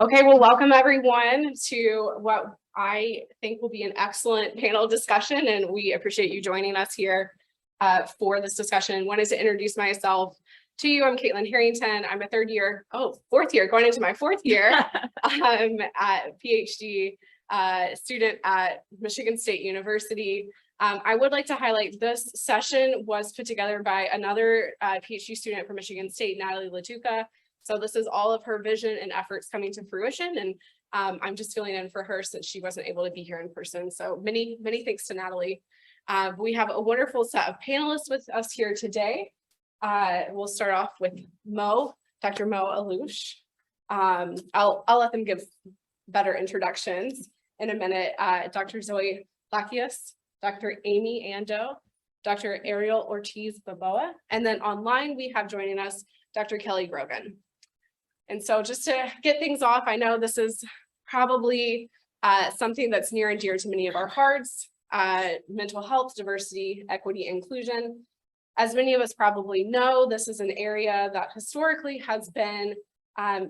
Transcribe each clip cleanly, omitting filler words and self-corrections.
Okay, well, welcome everyone to what I think will be an excellent panel discussion, and we appreciate you joining us here for this discussion. Wanted to introduce myself to you. I'm Caitlin Harrington. I'm a fourth year, going into my fourth year. I'm a PhD student at Michigan State University. I would like to highlight this session was put together by another PhD student from Michigan State, Natalie Latuca. So this is all of her vision and efforts coming to fruition, and I'm just filling in for her since she wasn't able to be here in person. So many thanks to Natalie. We have a wonderful set of panelists with us here today. We'll start off with Dr. Mo Alouche. I'll let them give better introductions in a minute. Dr. Zoe Lakias, Dr. Amy Ando, Dr. Ariel Ortiz-Baboa, and then online we have joining us Dr. Kelly Grogan. And so just to get things off, I know this is probably something that's near and dear to many of our hearts, mental health, diversity, equity, inclusion. As many of us probably know, this is an area that historically has been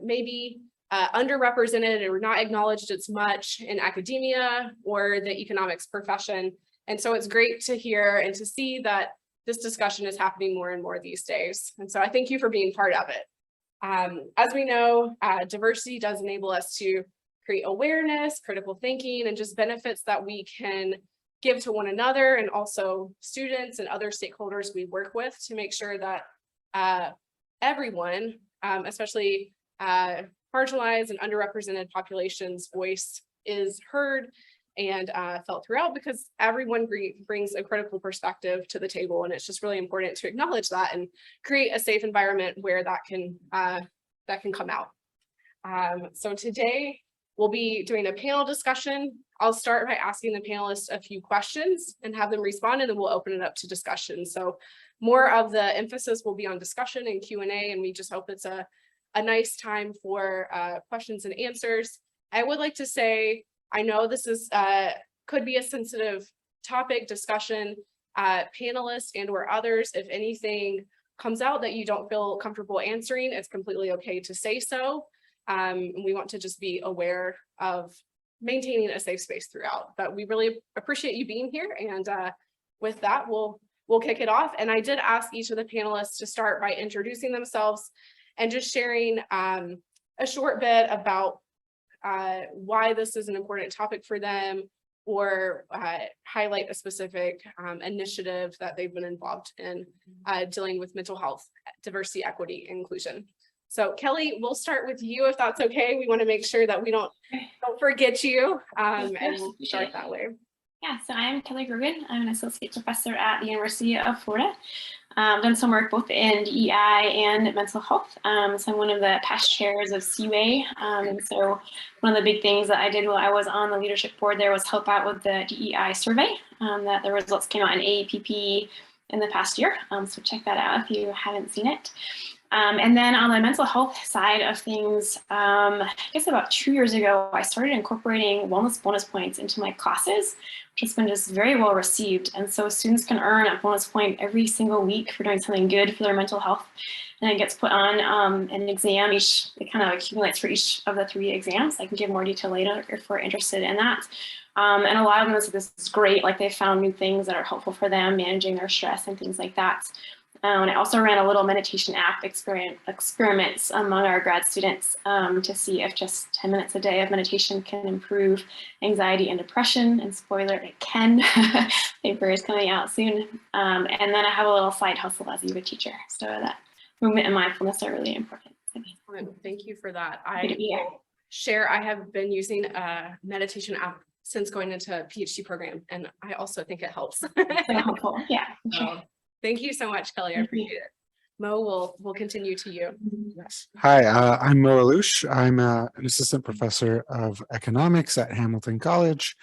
maybe underrepresented or not acknowledged as much in academia or the economics profession. And so it's great to hear and to see that this discussion is happening more and more these days. And so I thank you for being part of it. As we know, diversity does enable us to create awareness, critical thinking, and just benefits that we can give to one another and also students and other stakeholders we work with to make sure that everyone, especially marginalized and underrepresented populations' voice is heard and felt throughout, because everyone brings a critical perspective to the table, and it's just really important to acknowledge that and create a safe environment where that can come out. So today we'll be doing a panel discussion. I'll start by asking the panelists a few questions and have them respond, and then we'll open it up to discussion. So more of the emphasis will be on discussion and Q&A, and we just hope it's a nice time for questions and answers. I would like to say, I know this is could be a sensitive topic discussion. Panelists and or others, if anything comes out that you don't feel comfortable answering, it's completely okay to say so. We want to just be aware of maintaining a safe space throughout. But we really appreciate you being here, and with that, we'll kick it off. And I did ask each of the panelists to start by introducing themselves and just sharing a short bit about why this is an important topic for them, or highlight a specific initiative that they've been involved in dealing with mental health, diversity, equity, inclusion. So Kelly, we'll start with you if that's okay. We want to make sure that we don't forget you, and we'll start that way. Yeah, so I'm Kelly Grogan. I'm an associate professor at the University of Florida. I've done some work both in DEI and mental health. So I'm one of the past chairs of CWAE. And so one of the big things that I did while I was on the leadership board there was help out with the DEI survey, that the results came out in AAPP in the past year. So check that out if you haven't seen it. And then on the mental health side of things, I guess about 2 years ago, I started incorporating wellness bonus points into my classes, which has been just very well received. And so students can earn a bonus point every single week for doing something good for their mental health. And it gets put on an exam. It kind of accumulates for each of the 3 exams. I can give more detail later if we're interested in that. And a lot of them say this is great, like they found new things that are helpful for them, managing their stress and things like that. And I also ran a little meditation app experiments among our grad students to see if just 10 minutes a day of meditation can improve anxiety and depression. And spoiler, it can. Paper is coming out soon. And then I have a little side hustle as a yoga teacher. So that movement and mindfulness are really important. Thank you for that. I have been using a meditation app since going into a PhD program, and I also think it helps. So helpful, yeah. Sure. Thank you so much, Kelly. I appreciate it. Mo, we'll continue to you. Yes. Hi, I'm Mo Alouche. I'm an assistant professor of economics at Hamilton College.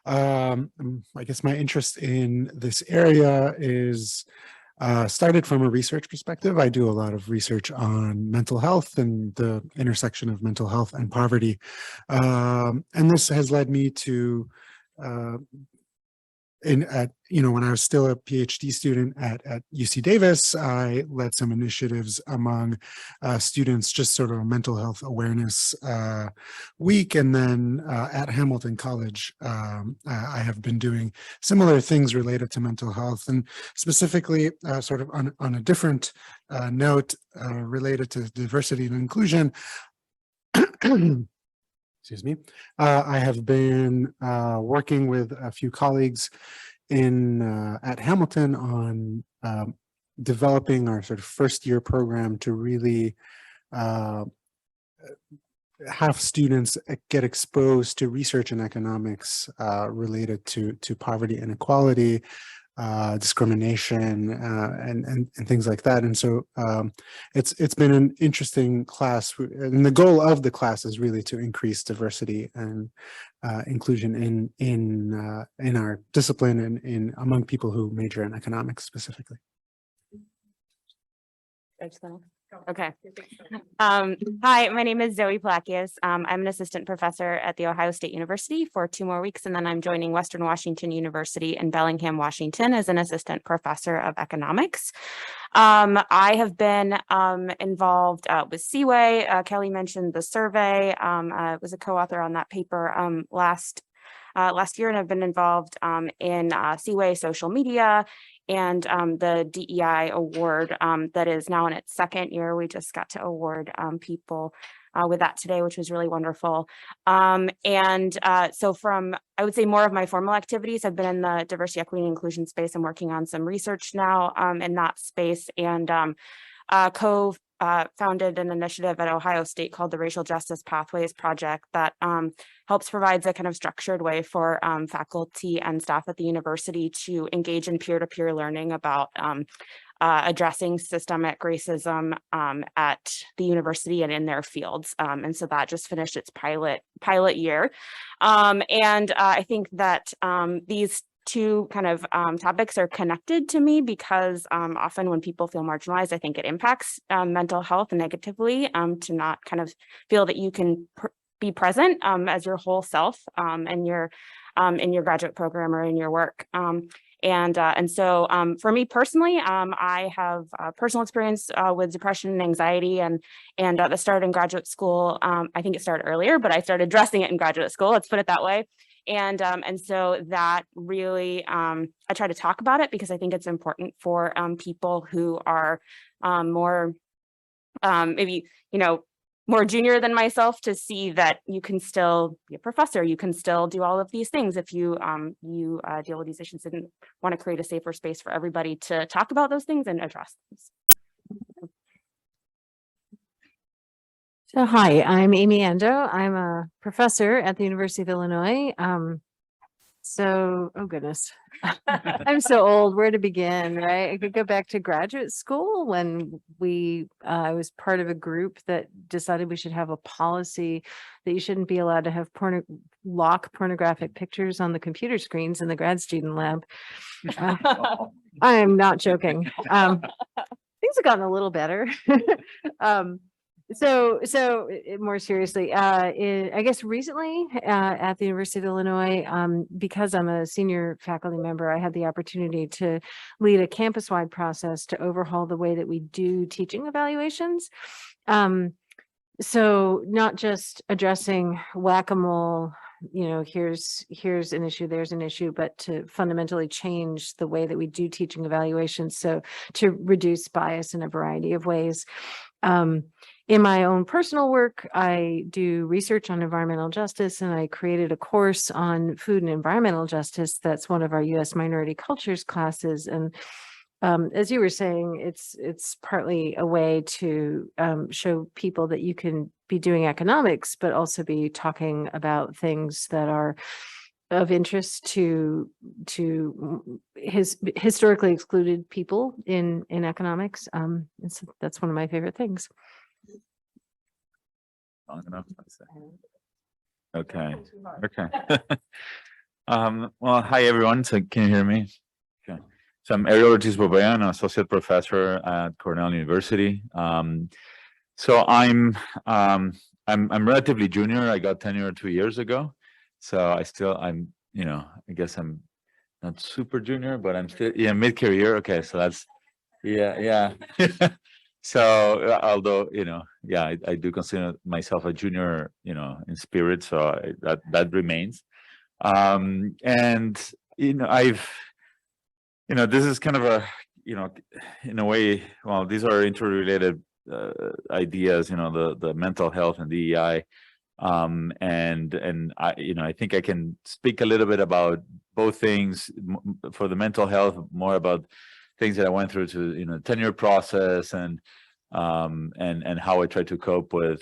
I guess my interest in this area is started from a research perspective. I do a lot of research on mental health and the intersection of mental health and poverty. And this has led me to when I was still a PhD student at UC Davis, I led some initiatives among students, just sort of a mental health awareness week. And then at Hamilton College, I have been doing similar things related to mental health, and specifically sort of on a different note related to diversity and inclusion. Excuse me. I have been working with a few colleagues at Hamilton on developing our sort of first year program to really have students get exposed to research in economics related to poverty, inequality, discrimination, and things like that. And so it's been an interesting class, and the goal of the class is really to increase diversity and inclusion in our discipline and among people who major in economics specifically. Okay. Hi, my name is Zoe Palakias. I'm an assistant professor at The Ohio State University for 2 more weeks, and then I'm joining Western Washington University in Bellingham, Washington as an assistant professor of economics. I have been involved with CWAE. Kelly mentioned the survey. I was a co-author on that paper last year, and I've been involved in CWAE social media and the DEI award that is now in its 2nd year. We just got to award people with that today, which was really wonderful. So from, I would say, more of my formal activities have been in the diversity, equity, and inclusion space. I'm working on some research now in that space, and founded an initiative at Ohio State called the Racial Justice Pathways Project that helps provides a kind of structured way for faculty and staff at the university to engage in peer-to-peer learning about addressing systemic racism at the university and in their fields. And so that just finished its pilot year. I think that these two kind of topics are connected to me because often when people feel marginalized, I think it impacts mental health negatively to not kind of feel that you can be present as your whole self in your graduate program or in your work. So for me personally, I have personal experience with depression and anxiety, and that started in graduate school. I think it started earlier, but I started addressing it in graduate school. Let's put it that way. And so that really, I try to talk about it because I think it's important for people who are more, maybe, more junior than myself to see that you can still be a professor, you can still do all of these things if you deal with these issues, and want to create a safer space for everybody to talk about those things and address them. So hi, I'm Amy Ando. I'm a professor at the University of Illinois. Oh goodness, I'm so old. Where to begin, right? I could go back to graduate school when I was part of a group that decided we should have a policy that you shouldn't be allowed to have lock pornographic pictures on the computer screens in the grad student lab. I am not joking. Things have gotten a little better. So more seriously, I guess recently at the University of Illinois, because I'm a senior faculty member, I had the opportunity to lead a campus-wide process to overhaul the way that we do teaching evaluations. So not just addressing whack-a-mole, here's an issue, there's an issue, but to fundamentally change the way that we do teaching evaluations, so to reduce bias in a variety of ways. In my own personal work, I do research on environmental justice, and I created a course on food and environmental justice that's one of our U.S. minority cultures classes. And as you were saying, it's partly a way to show people that you can be doing economics, but also be talking about things that are of interest to historically excluded people in economics. And so that's one of my favorite things. Long enough, okay. Well, hi everyone. So can you hear me? Okay. So I'm Ariel Ortiz-Bobea, an associate professor at Cornell University. So I'm relatively junior. I got tenure 2 years ago. So I guess I'm not super junior, but I'm still, yeah, mid-career. Okay, so that's, yeah. So although, yeah, I do consider myself a junior, in spirit, so that remains. And, this is kind of a, in a way, well, these are interrelated ideas, the mental health and DEI. And I think I can speak a little bit about both things. For the mental health, more about things that I went through to, tenure process and how I try to cope with,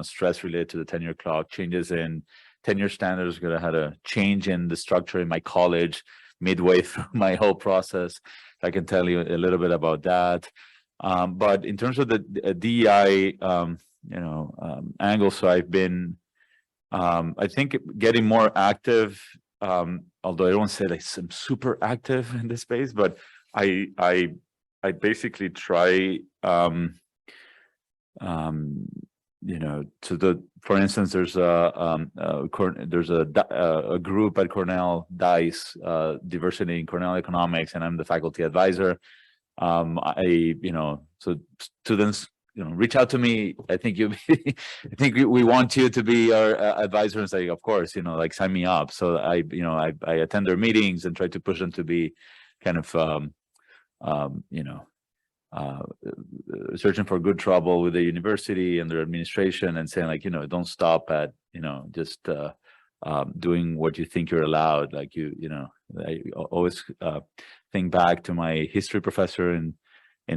stress related to the tenure clock, changes in tenure standards, because I had a change in the structure in my college midway through my whole process. I can tell you a little bit about that. But in terms of the DEI, angle, so I've been, I think, getting more active, although I don't say like I'm super active in this space, but I basically try, for instance, there's a group at Cornell, DICE, Diversity in Cornell Economics, and I'm the faculty advisor. So students, reach out to me. I think we want you to be our advisor, and say, of course, like sign me up. So I attend their meetings and try to push them to be kind of, searching for good trouble with the university and their administration, and saying, like, don't stop at, just doing what you think you're allowed. Like, I always think back to my history professor in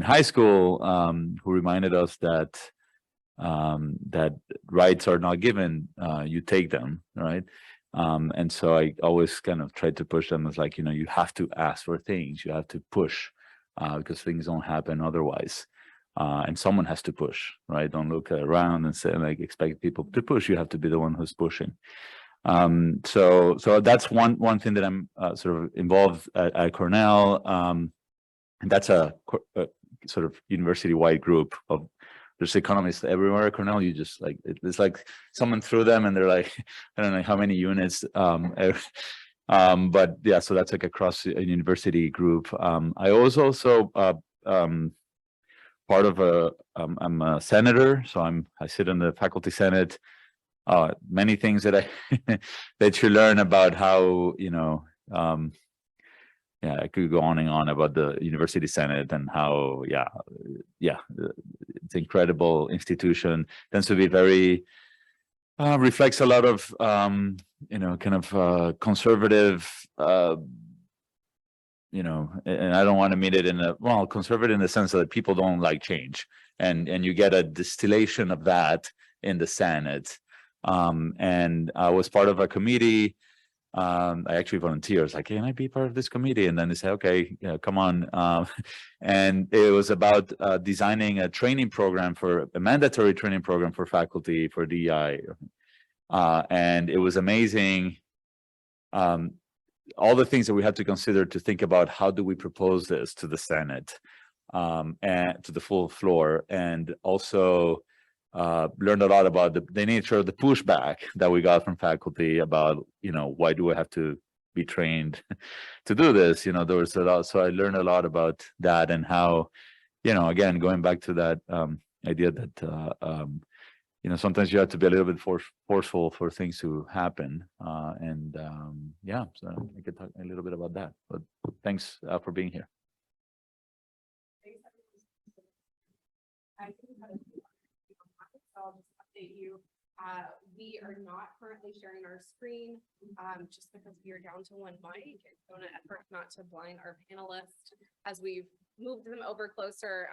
high school, who reminded us that that rights are not given, you take them, right? And so I always kind of tried to push them as, like, you have to ask for things, you have to push, because things don't happen otherwise. And someone has to push, right? Don't look around and say, like, expect people to push. You have to be the one who's pushing. So that's one thing that I'm sort of involved at Cornell. And that's a sort of university-wide group of, there's economists everywhere at Cornell. You just, like, it's like someone threw them and they're like, I don't know how many units. But yeah, so that's like across a university group. I was also part of I'm a senator, so I sit in the faculty senate. Many things that that you learn about how, yeah, I could go on and on about the university senate and how, it's an incredible institution. Tends to be very, reflects a lot of, kind of conservative, and I don't want to mean it in conservative in the sense that people don't like change, and you get a distillation of that in the Senate. And I was part of a committee. I actually volunteered. I was like, can I be part of this committee? And then they said, okay, come on. And it was about designing a mandatory training program for faculty for DEI. And it was amazing. All the things that we had to consider to think about, how do we propose this to the Senate, and to the full floor, and also learned a lot about the nature of the pushback that we got from faculty about, why do I have to be trained to do this? There was a lot, so I learned a lot about that, and how, again, going back to that idea that sometimes you have to be a little bit forceful for things to happen. Yeah, so I could talk a little bit about that, but thanks for being here. I'll just update you. We are not currently sharing our screen, just because we are down to one mic. It's an effort not to blind our panelists. As we've moved them over closer,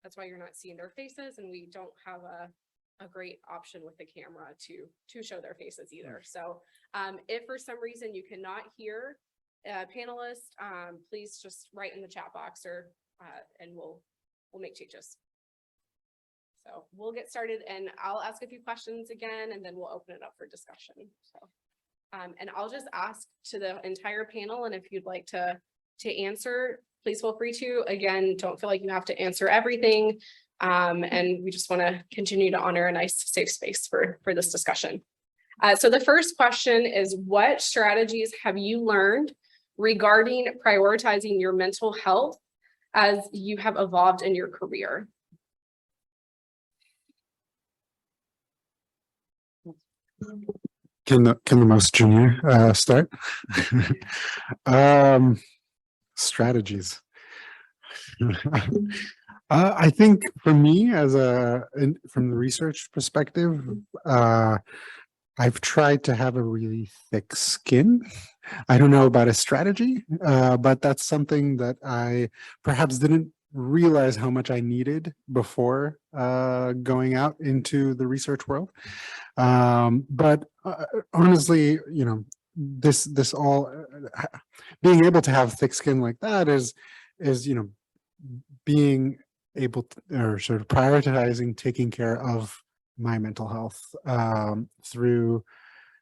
that's why you're not seeing their faces, and we don't have a great option with the camera to show their faces either. So if for some reason you cannot hear a panelist, please just write in the chat box, or and we'll make changes. So we'll get started, and I'll ask a few questions again, and then we'll open it up for discussion. So, and I'll just ask to the entire panel, and if you'd like to answer, please feel free to. Again, don't feel like you have to answer everything, and we just want to continue to honor a nice, safe space for this discussion. So the first question is, what strategies have you learned regarding prioritizing your mental health as you have evolved in your career? Can the most junior start? Strategies. I think for me, from the research perspective, I've tried to have a really thick skin. I don't know about a strategy, but that's something that I perhaps didn't realize how much I needed before going out into the research world. But honestly, this all being able to have thick skin like that is being able to, or sort of prioritizing taking care of my mental health through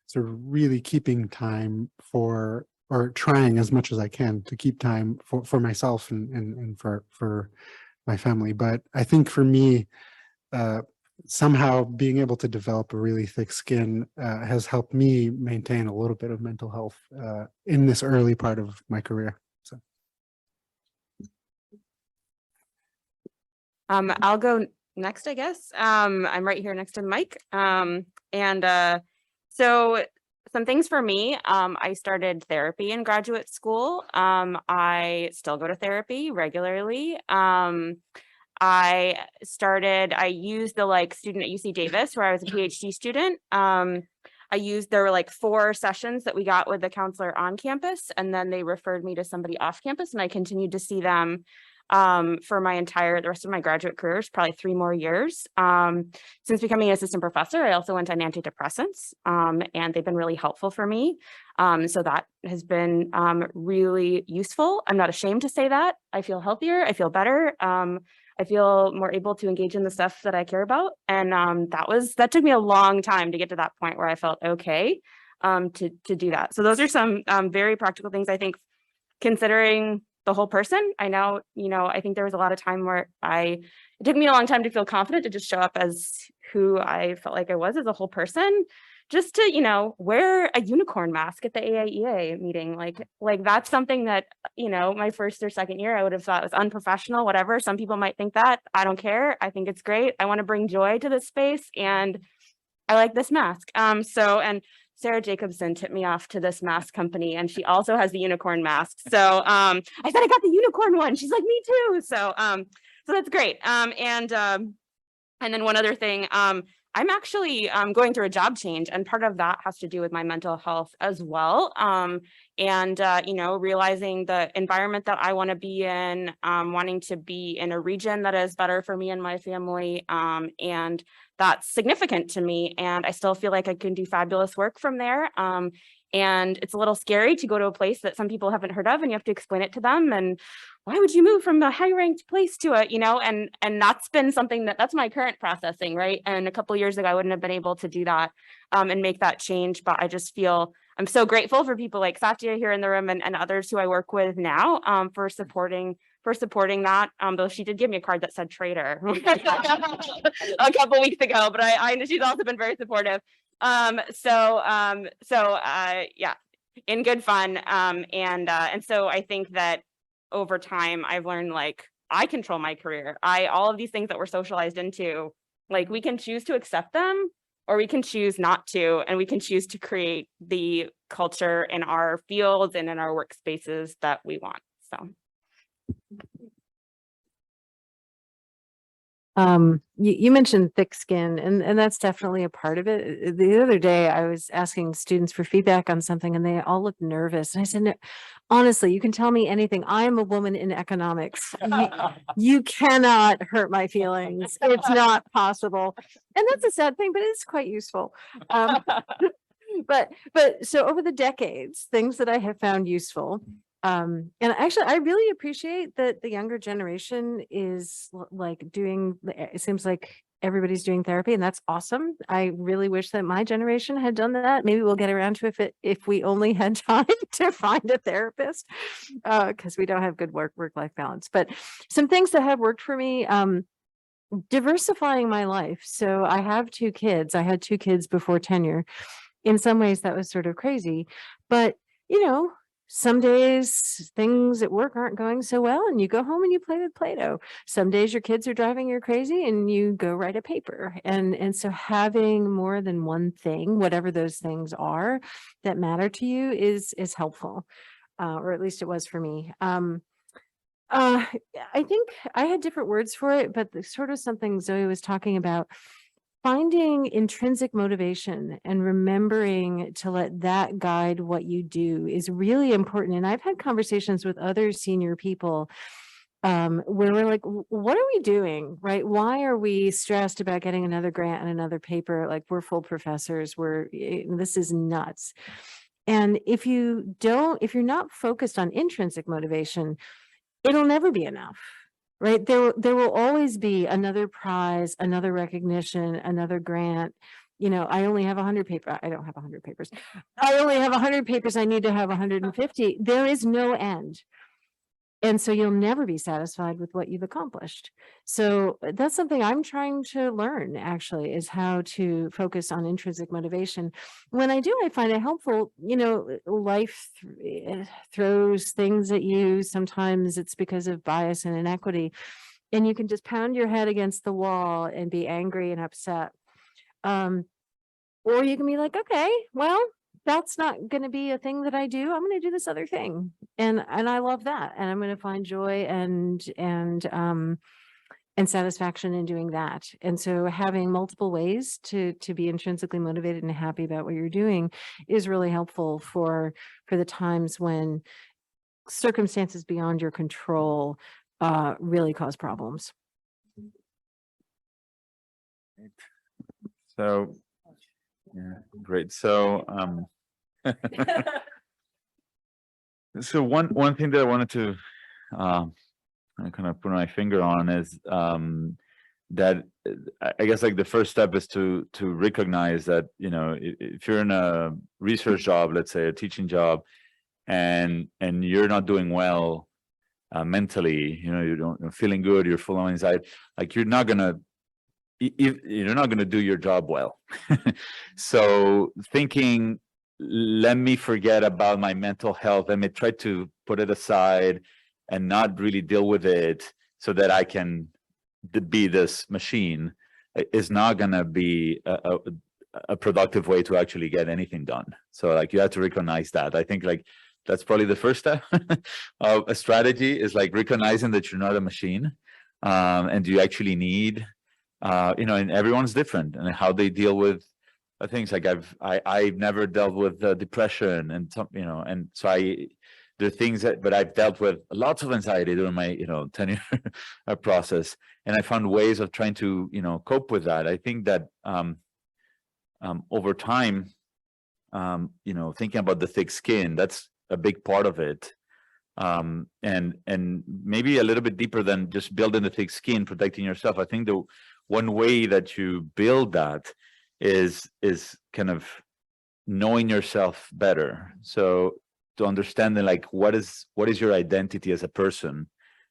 sort of really keeping time for, or trying as much as I can to keep time for myself and for my family. But I think for me, somehow being able to develop a really thick skin has helped me maintain a little bit of mental health in this early part of my career. So. I'll go next, I guess. I'm right here next to Mike. So some things for me, I started therapy in graduate school. I still go to therapy regularly. I used the student at UC Davis where I was a PhD student. There were 4 sessions that we got with the counselor on campus, and then they referred me to somebody off campus, and I continued to see them for the rest of my graduate career, probably 3 more years. Since becoming an assistant professor, I also went on antidepressants, and they've been really helpful for me. So that has been really useful. I'm not ashamed to say that. I feel healthier. I feel better. I feel more able to engage in the stuff that I care about. And that took me a long time to get to that point where I felt okay to do that. So those are some very practical things, I think, considering the whole person. I know, I think there was a lot of time where it took me a long time to feel confident to just show up as who I felt like I was as a whole person, just to, wear a unicorn mask at the AAEA meeting. Like that's something that, my first or second year, I would have thought was unprofessional, whatever. Some people might think that. I don't care. I think it's great. I want to bring joy to this space, and I like this mask. And Sarah Jacobson tipped me off to this mask company, and she also has the unicorn mask. So I said, I got the unicorn one. She's like, me too. So that's great. And then one other thing, I'm actually going through a job change, and part of that has to do with my mental health as well. Realizing the environment that I want to be in, wanting to be in a region that is better for me and my family. And that's significant to me. And I still feel like I can do fabulous work from there. And it's a little scary to go to a place that some people haven't heard of, and you have to explain it to them. And why would you move from a high ranked place to and that's been something that's my current processing, right? And a couple of years ago, I wouldn't have been able to do that and make that change. But I just feel I'm so grateful for people like Satya here in the room and others who I work with now for supporting that, though she did give me a card that said traitor a couple weeks ago, but I know she's also been very supportive. Yeah, in good fun. And so I think that over time I've learned I control my career. All of these things that we're socialized into, we can choose to accept them, or we can choose not to, and we can choose to create the culture in our fields and in our workspaces that we want. So. You mentioned thick skin, and that's definitely a part of it. The other day I was asking students for feedback on something, and they all looked nervous. And I said, no, honestly, you can tell me anything. I'm a woman in economics. You cannot hurt my feelings. It's not possible. And that's a sad thing, but it's quite useful. But so over the decades, things that I have found useful. And actually, I really appreciate that the younger generation is doing, it seems like everybody's doing therapy, and that's awesome. I really wish that my generation had done that. Maybe we'll get around to if we only had time to find a therapist, because we don't have good work-life balance. But some things that have worked for me, diversifying my life. So I have 2 kids. I had 2 kids before tenure. in some ways that was sort of crazy, but you know, some days things at work aren't going so well and you go home and you play with Play-Doh. Some days your kids are driving you crazy and you go write a paper. And so having more than one thing, whatever those things are that matter to you is helpful. Or at least it was for me. I think I had different words for it, but the sort of something Zoe was talking about, finding intrinsic motivation and remembering to let that guide what you do is really important. And I've had conversations with other senior people where we're like, what are we doing, right? Why are we stressed about getting another grant and another paper? Like, we're full professors, this is nuts. And if you're not focused on intrinsic motivation, it'll never be enough. Right. There will always be another prize, another recognition, another grant. You know, I only have 100 papers. I don't have 100 papers. I only have 100 papers. I need to have 150. There is no end. And so you'll never be satisfied with what you've accomplished. So that's something I'm trying to learn, actually, is how to focus on intrinsic motivation. When I do, I find it helpful. You know, life throws things at you. Sometimes it's because of bias and inequity. And you can just pound your head against the wall and be angry and upset. Or you can be like, okay, well, that's not going to be a thing that I do. I'm going to do this other thing. And I love that. And I'm going to find joy and satisfaction in doing that. And so having multiple ways to be intrinsically motivated and happy about what you're doing is really helpful for the times when circumstances beyond your control really cause problems. So, yeah, great. So, so one thing that I wanted to kind of put my finger on is that I guess like the first step is to recognize that, you know, if you're in a research job, let's say a teaching job, and you're not doing well mentally, you know, you're feeling good, you're full of anxiety, like you're not gonna do your job well. So thinking, let me forget about my mental health, let me try to put it aside and not really deal with it so that I can be this machine, is not gonna be a productive way to actually get anything done. So like, you have to recognize that. I think like that's probably the first step of a strategy, is like recognizing that you're not a machine, and you actually need, you know, and everyone's different and how they deal with things. Like I've never dealt with depression and some, you know, and so there are things that, but I've dealt with lots of anxiety during my, you know, tenure process, and I found ways of trying to, you know, cope with that. I think that over time, you know, thinking about the thick skin, that's a big part of it. And maybe a little bit deeper than just building the thick skin, protecting yourself. I think the one way that you build that is kind of knowing yourself better. So to understanding like what is your identity as a person,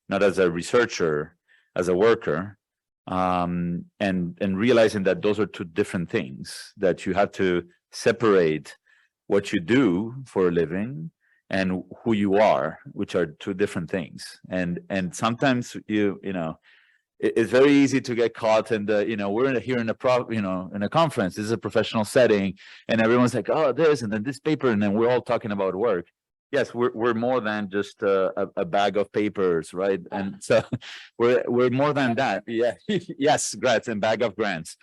not as a researcher, as a worker, and realizing that those are two different things, that you have to separate what you do for a living and who you are, which are two different things. And sometimes you know, it's very easy to get caught in the, you know, we're here in a conference, this is a professional setting, and everyone's like, oh, this, and then this paper, and then we're all talking about work. Yes, we're more than just a bag of papers, right? And so we're more than that. Yeah, yes, grants and bag of grants.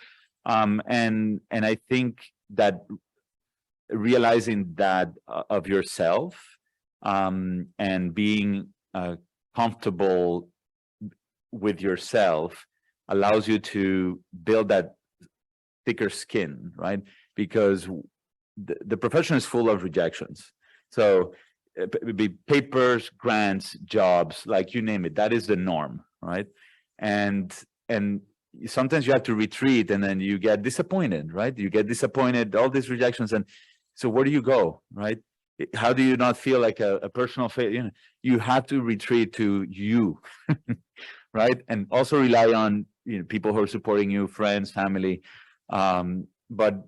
And I think that realizing that of yourself, and being comfortable with yourself allows you to build that thicker skin, right? Because the profession is full of rejections. So it be papers, grants, jobs, like you name it, that is the norm, right? And sometimes you have to retreat, and then you get disappointed, right? You get disappointed, all these rejections, and so where do you go, right? How do you not feel like a personal failure? You know, you have to retreat to you, right? And also rely on, you know, people who are supporting you, friends, family. But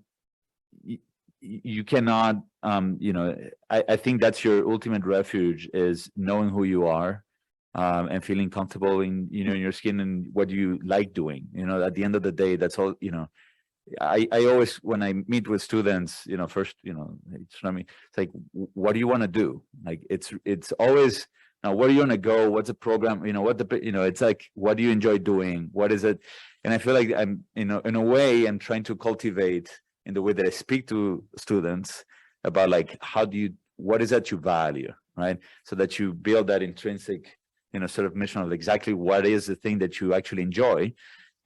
you cannot, I think that's your ultimate refuge, is knowing who you are, and feeling comfortable in, in your skin and what you like doing. At the end of the day, that's all. I always, when I meet with students, first, it's like, what do you want to do? Like, it's always, now, where are you going to go? What's the program? It's like, what do you enjoy doing? What is it? And I feel like I'm, in a way, I'm trying to cultivate in the way that I speak to students about, like, what is that you value, right? So that you build that intrinsic, sort of mission of exactly what is the thing that you actually enjoy.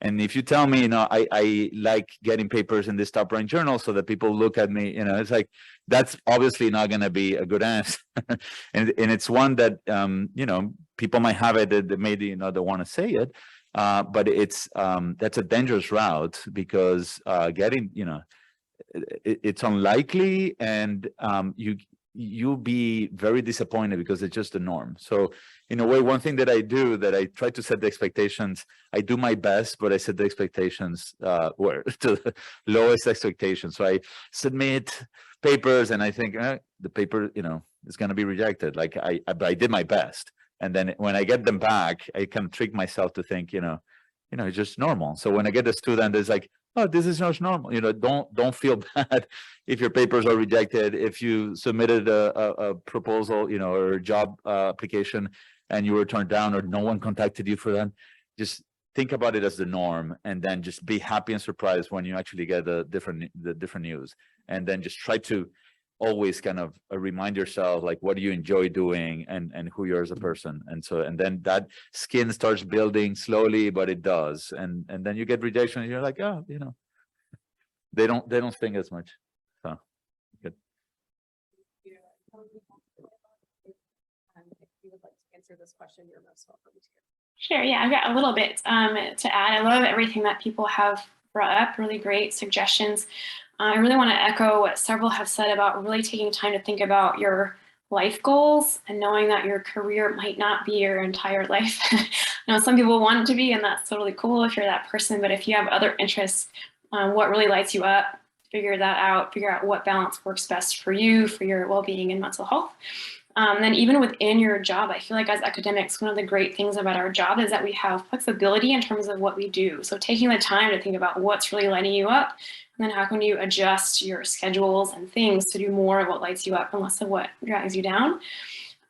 And if you tell me, I like getting papers in this top ranked journal so that people look at me, it's like, that's obviously not going to be a good answer. and it's one that, people might have it that maybe, they want to say it. But it's, that's a dangerous route, because getting, it's unlikely, and you'll be very disappointed because it's just the norm. So in a way, one thing that I do, that I try to set the expectations, I do my best, but I set the expectations to the lowest expectations. So I submit papers and I think the paper, is going to be rejected. Like but I did my best. And then when I get them back, I can trick myself to think, it's just normal. So when I get a student, it's like, oh, this is not normal. Don't feel bad if your papers are rejected. If you submitted a proposal, or a job application, and you were turned down, or no one contacted you for that, just think about it as the norm, and then just be happy and surprised when you actually get the different news. And then just try to always kind of remind yourself, like, what do you enjoy doing, and who you are as a person. And then that skin starts building slowly, but it does. And then you get rejection and you're like, oh, they don't sting as much. So good. If you would like to answer this question, you're most welcome to. Sure, yeah, I've got a little bit to add. I love everything that people have brought up, really great suggestions. I really want to echo what several have said about really taking time to think about your life goals and knowing that your career might not be your entire life. Some people want it to be, and that's totally cool if you're that person, but if you have other interests, what really lights you up, figure that out, figure out what balance works best for you, for your well-being and mental health. Then even within your job, I feel like as academics, one of the great things about our job is that we have flexibility in terms of what we do. So taking the time to think about what's really lighting you up, and then how can you adjust your schedules and things to do more of what lights you up and less of what drags you down.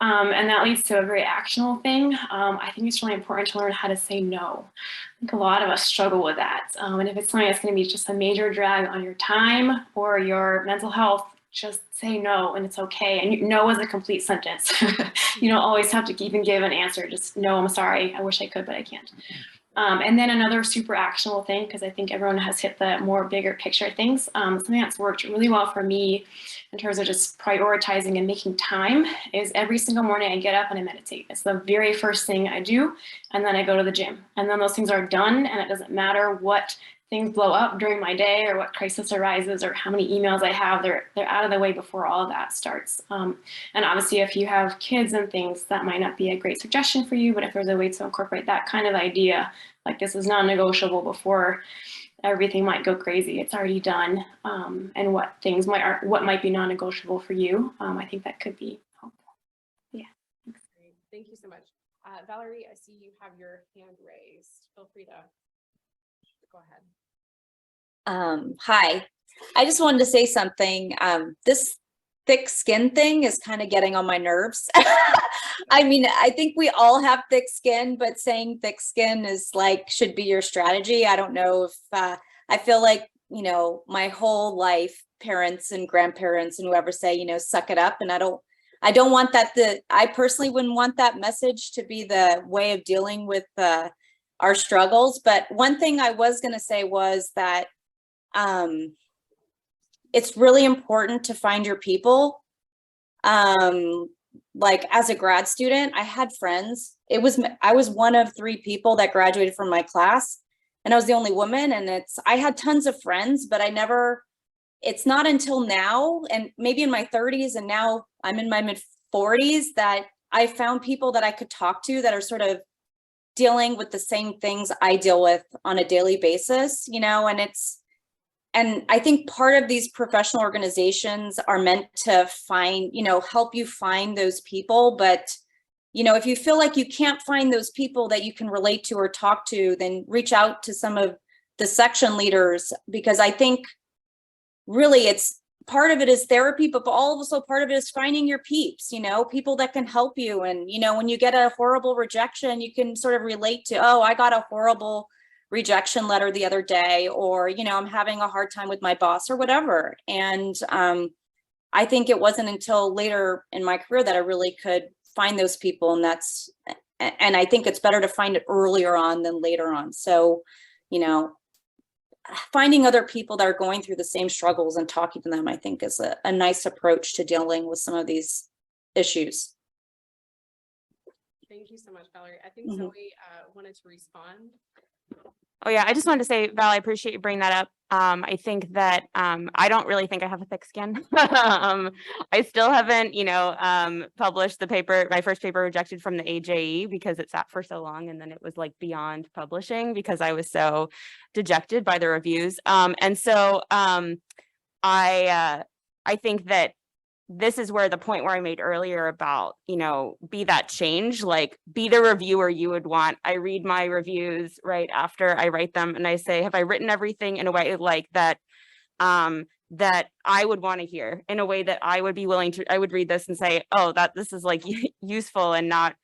And that leads to a very actionable thing. I think it's really important to learn how to say no. I think a lot of us struggle with that. And if it's something that's going to be just a major drag on your time or your mental health, just say no, and it's okay. And no is a complete sentence. You don't always have to even give an answer. Just no, I'm sorry. I wish I could, but I can't. And then another super actionable thing, because I think everyone has hit the more bigger picture things, something that's worked really well for me in terms of just prioritizing and making time is every single morning I get up and I meditate. It's the very first thing I do, and then I go to the gym. And then those things are done, and it doesn't matter what things blow up during my day or what crisis arises or how many emails I have, they're out of the way before all of that starts. And obviously if you have kids and things, that might not be a great suggestion for you, but if there's a way to incorporate that kind of idea, like this is non-negotiable before everything might go crazy, it's already done, and what might be non-negotiable for you, I think that could be helpful. Yeah. Great. Thank you so much. Valerie, I see you have your hand raised. Feel free to go ahead. Hi, I just wanted to say something. This thick skin thing is kind of getting on my nerves. I mean, I think we all have thick skin, but saying thick skin is like, should be your strategy. I don't know if, I feel like, my whole life, parents and grandparents and whoever say, suck it up. And I don't want that, I personally wouldn't want that message to be the way of dealing with our struggles. But one thing I was going to say was that it's really important to find your people. Like as a grad student, I had friends. I was one of 3 people that graduated from my class, and I was the only woman. And I had tons of friends, but it's not until now, and maybe in my 30s, and now I'm in my mid 40s, that I found people that I could talk to that are sort of dealing with the same things I deal with on a daily basis, and and I think part of these professional organizations are meant to find, help you find those people. But, if you feel like you can't find those people that you can relate to or talk to, then reach out to some of the section leaders, because I think really it's part of it is therapy, but also part of it is finding your peeps, people that can help you. And, when you get a horrible rejection, you can sort of relate to, oh, I got a horrible rejection letter the other day, or, I'm having a hard time with my boss or whatever. And I think it wasn't until later in my career that I really could find those people. And I think it's better to find it earlier on than later on. So, finding other people that are going through the same struggles and talking to them, I think is a nice approach to dealing with some of these issues. Thank you so much, Valerie. I think Zoe wanted to respond. Oh yeah, I just wanted to say, Val, I appreciate you bringing that up. I think that I don't really think I have a thick skin. I still haven't, published the paper, my first paper rejected from the AJE because it sat for so long, and then it was like beyond publishing because I was so dejected by the reviews. And so I think that this is where the point where I made earlier about, be that change, like be the reviewer you would want. I read my reviews right after I write them, and I say, have I written everything in a way like that, that I would want to hear, in a way that I would be willing to, I would read this and say, oh, this is like useful and not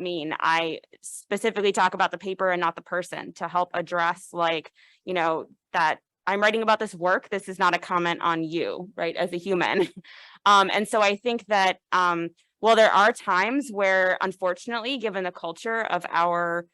mean. I specifically talk about the paper and not the person to help address that I'm writing about this work. This is not a comment on you, right, as a human. And so I think that, well, there are times where, unfortunately, given the culture of our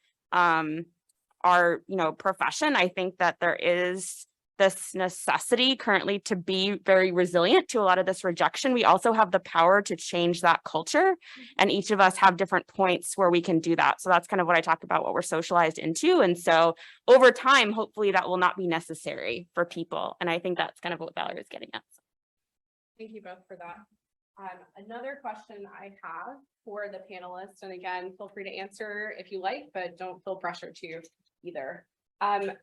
profession, I think that there is this necessity currently to be very resilient to a lot of this rejection. We also have the power to change that culture, and each of us have different points where we can do that. So that's kind of what I talk about, what we're socialized into. And so over time, hopefully that will not be necessary for people. And I think that's kind of what Valerie is getting at. Thank you both for that. Another question I have for the panelists, and again, feel free to answer if you like, but don't feel pressure to either.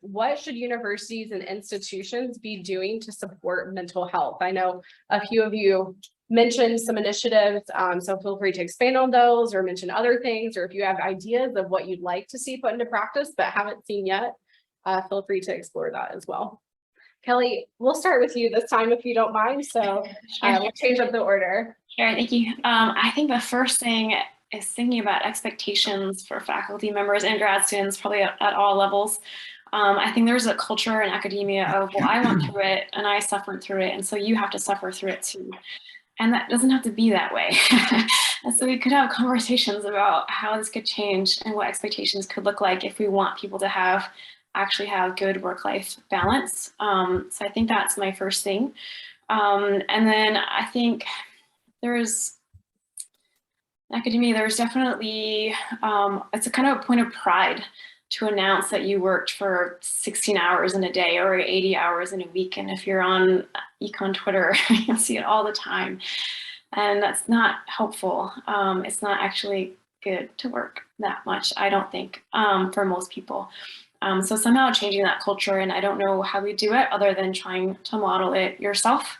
What should universities and institutions be doing to support mental health? I know a few of you mentioned some initiatives, so feel free to expand on those or mention other things, or if you have ideas of what you'd like to see put into practice but haven't seen yet, feel free to explore that as well. Kelly, we'll start with you this time if you don't mind, so we'll change up the order. Sure, thank you. I think the first thing is thinking about expectations for faculty members and grad students, probably at all levels. I think there's a culture in academia of, well, I went through it and I suffered through it, and so you have to suffer through it too. And that doesn't have to be that way. And so we could have conversations about how this could change and what expectations could look like if we want people to actually have good work-life balance. So I think that's my first thing. And then I think there's academia, there's definitely, it's a kind of a point of pride to announce that you worked for 16 hours in a day or 80 hours in a week. And if you're on econ Twitter, you'll see it all the time. And that's not helpful. It's not actually good to work that much, I don't think, for most people. So somehow changing that culture, and I don't know how we do it other than trying to model it yourself.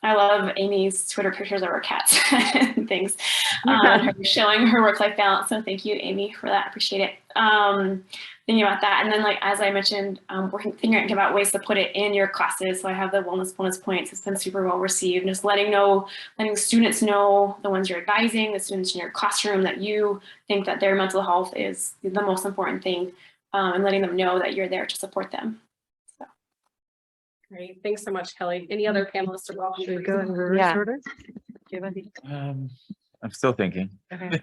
I love Amy's Twitter pictures of her cats and things, her showing her work-life balance. So thank you, Amy, for that. I appreciate it. Thinking about that. And then, like, as I mentioned, thinking about ways to put it in your classes. So I have the wellness bonus points. It's been super well received. Just letting students know, the ones you're advising, the students in your classroom, that you think that their mental health is the most important thing, and letting them know that you're there to support them. Great, thanks so much, Kelly. Any other panelists are welcome. Should we go in reverse order? I'm still thinking. Okay.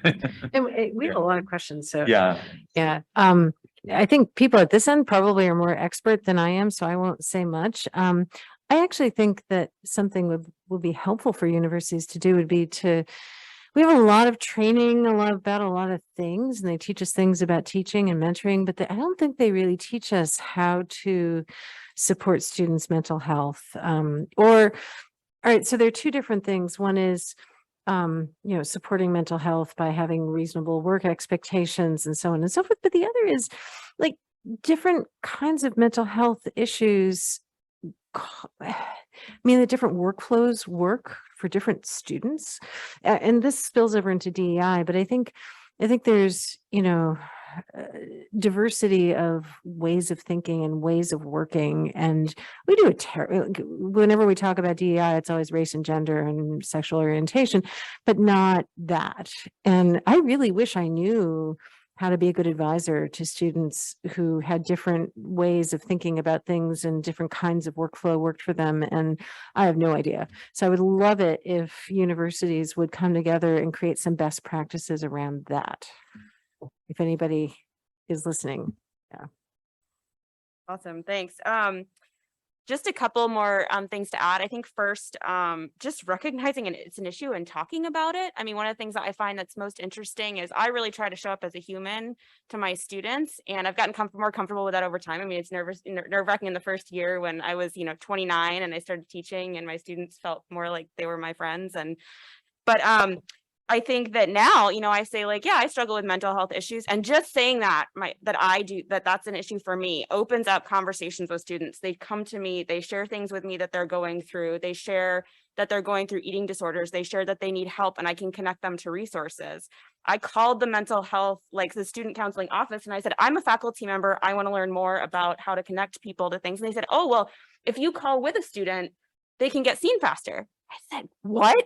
And we have a lot of questions, so. Yeah. Yeah. I think people at this end probably are more expert than I am, so I won't say much. I actually think that something would be helpful for universities to do would be we have a lot of training, about a lot of things, and they teach us things about teaching and mentoring, but I don't think they really teach us how to support students' mental health. All right, so there are two different things. One is, supporting mental health by having reasonable work expectations and so on and so forth. But the other is, like, different kinds of mental health issues, I mean, the different workflows work for different students, and this spills over into DEI. But I think there's, diversity of ways of thinking and ways of working, and we do whenever we talk about DEI, it's always race and gender and sexual orientation, but not that. And I really wish I knew how to be a good advisor to students who had different ways of thinking about things and different kinds of workflow worked for them. And I have no idea. So I would love it if universities would come together and create some best practices around that. If anybody is listening. Yeah. Awesome. Thanks. Just a couple more things to add. I think first, just recognizing it's an issue and talking about it. I mean, one of the things that I find that's most interesting is I really try to show up as a human to my students, and I've gotten more comfortable with that over time. I mean, it's nerve-wracking in the first year when I was, 29 and I started teaching, and my students felt more like they were my friends. But I think that now, I say like, yeah, I struggle with mental health issues, and just saying that's an issue for me opens up conversations with students. They come to me, they share things with me that they're going through. They share that they're going through eating disorders. They share that they need help, and I can connect them to resources. I called the mental health, like the student counseling office, and I said, I'm a faculty member. I want to learn more about how to connect people to things. And they said, oh, well, if you call with a student, they can get seen faster. I said, what?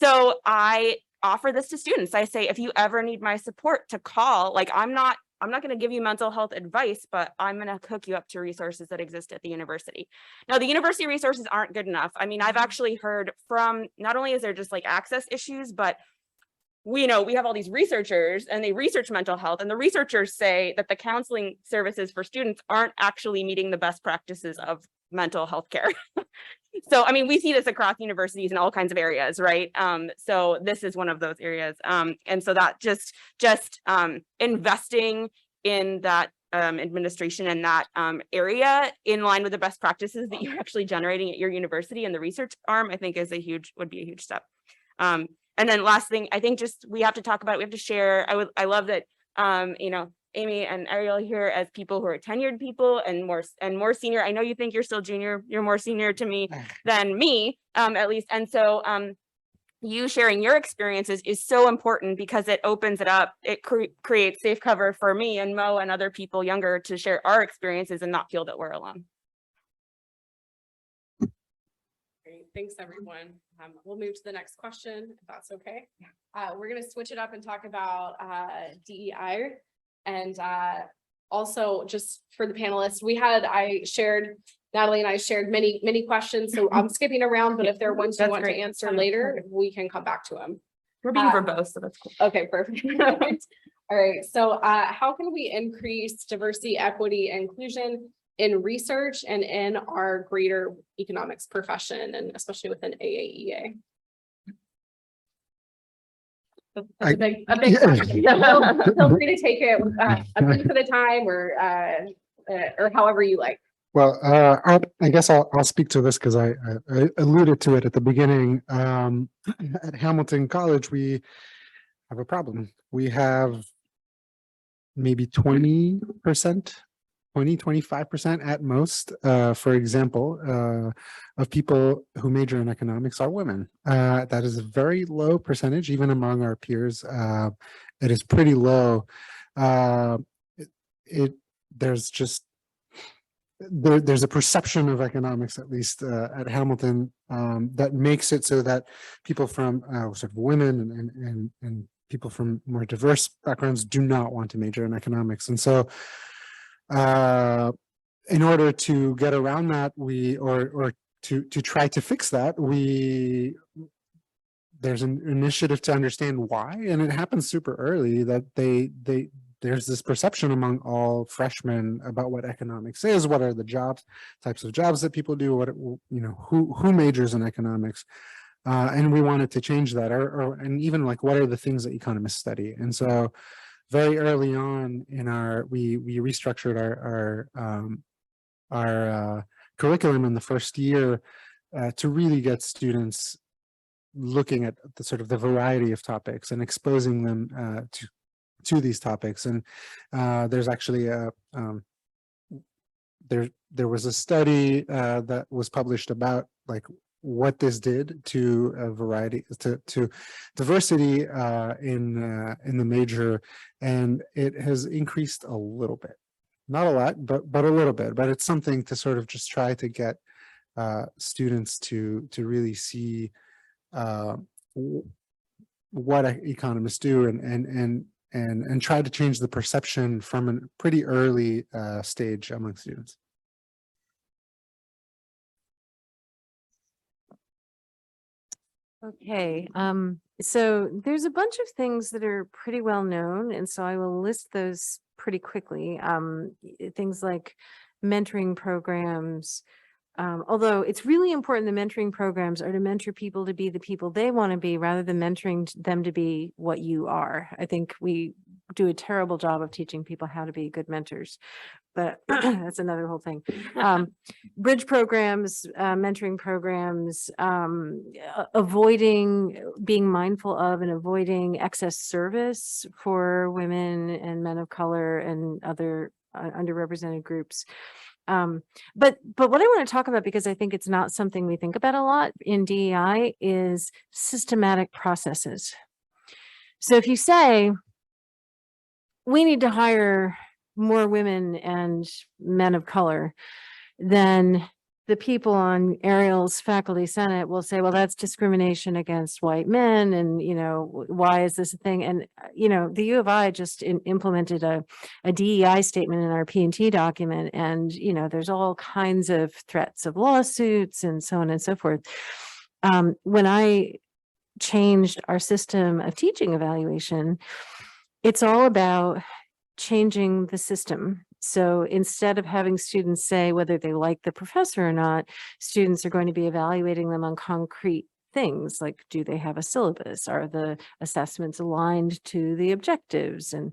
So I offer this to students. I say, if you ever need my support, to call. Like, I'm not going to give you mental health advice, but I'm going to hook you up to resources that exist at the university. Now, the university resources aren't good enough. I mean, I've actually heard from, not only is there just like access issues, but we have all these researchers and they research mental health, and the researchers say that the counseling services for students aren't actually meeting the best practices of mental health care. So, I mean, we see this across universities in all kinds of areas, right? So this is one of those areas. And so that just investing in that administration and that area in line with the best practices that you're actually generating at your university and the research arm, I think would be a huge step. And then last thing, I think we have to talk about it. We have to share. I love that, Amy and Ariel here as people who are tenured people and more senior. I know you think you're still junior. You're more senior to me than me, at least. And so you sharing your experiences is so important because it opens it up. It creates safe cover for me and Mo and other people younger to share our experiences and not feel that we're alone. Great. Thanks, everyone. We'll move to the next question, if that's okay. We're going to switch it up and talk about DEI. And also, just for the panelists, Natalie and I shared many questions, so I'm skipping around, but if there are ones you want to answer later, we can come back to them. We're being verbose, so that's cool. Okay, perfect. All right, so how can we increase diversity, equity, and inclusion in research and in our greater economics profession, and especially within AAEA? That's a big question. Feel free to take it a minute at a time, or however you like. Well, I guess I'll speak to this because I alluded to it at the beginning. At Hamilton College, we have a problem. We have maybe 20%, 25% at most, for example, of people who major in economics are women. That is a very low percentage, even among our peers. It is pretty low. There's a perception of economics, at least at Hamilton, that makes it so that people from sort of women and people from more diverse backgrounds do not want to major in economics. And so in order to get around that, or to try to fix that, there's an initiative to understand why, and it happens super early that there's this perception among all freshmen about what economics is, what are the types of jobs that people do, who majors in economics, and we wanted to change that, and even like what are the things that economists study. And so very early on in we restructured our curriculum in the first year to really get students looking at the sort of the variety of topics and exposing them to these topics. And there's actually there was a study that was published about like what this did to a variety to diversity in the major, and it has increased a little bit, not a lot, but a little bit. But it's something to sort of just try to get students to really see what economists do, and try to change the perception from a pretty early stage among students. Okay, so there's a bunch of things that are pretty well known, and so I will list those pretty quickly. Things like mentoring programs, although it's really important, the mentoring programs are to mentor people to be the people they want to be rather than mentoring them to be what you are. I think we do a terrible job of teaching people how to be good mentors, but that's another whole thing. Bridge programs, mentoring programs, being mindful of and avoiding excess service for women and men of color and other underrepresented groups. But what I want to talk about, because I think it's not something we think about a lot in DEI, is systematic processes. So if you say, we need to hire more women and men of color, then the people on Ariel's faculty senate will say, well, that's discrimination against white men. And, you know, why is this a thing? And, you know, the U of I just implemented a DEI statement in our P&T document. And, you know, there's all kinds of threats of lawsuits and so on and so forth. When I changed our system of teaching evaluation, it's all about changing the system. So instead of having students say whether they like the professor or not, students are going to be evaluating them on concrete things like, do they have a syllabus? Are the assessments aligned to the objectives? And,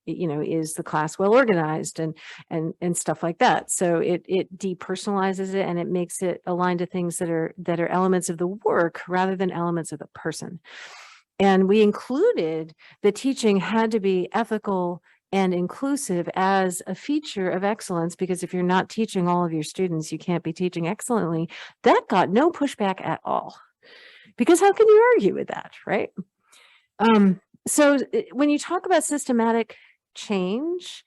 you know, is the class well organized and stuff like that. So it depersonalizes it and it makes it aligned to things that are elements of the work rather than elements of the person. And we included the teaching had to be ethical and inclusive as a feature of excellence, because if you're not teaching all of your students, you can't be teaching excellently. That got no pushback at all, because how can you argue with that, right? So when you talk about systematic change,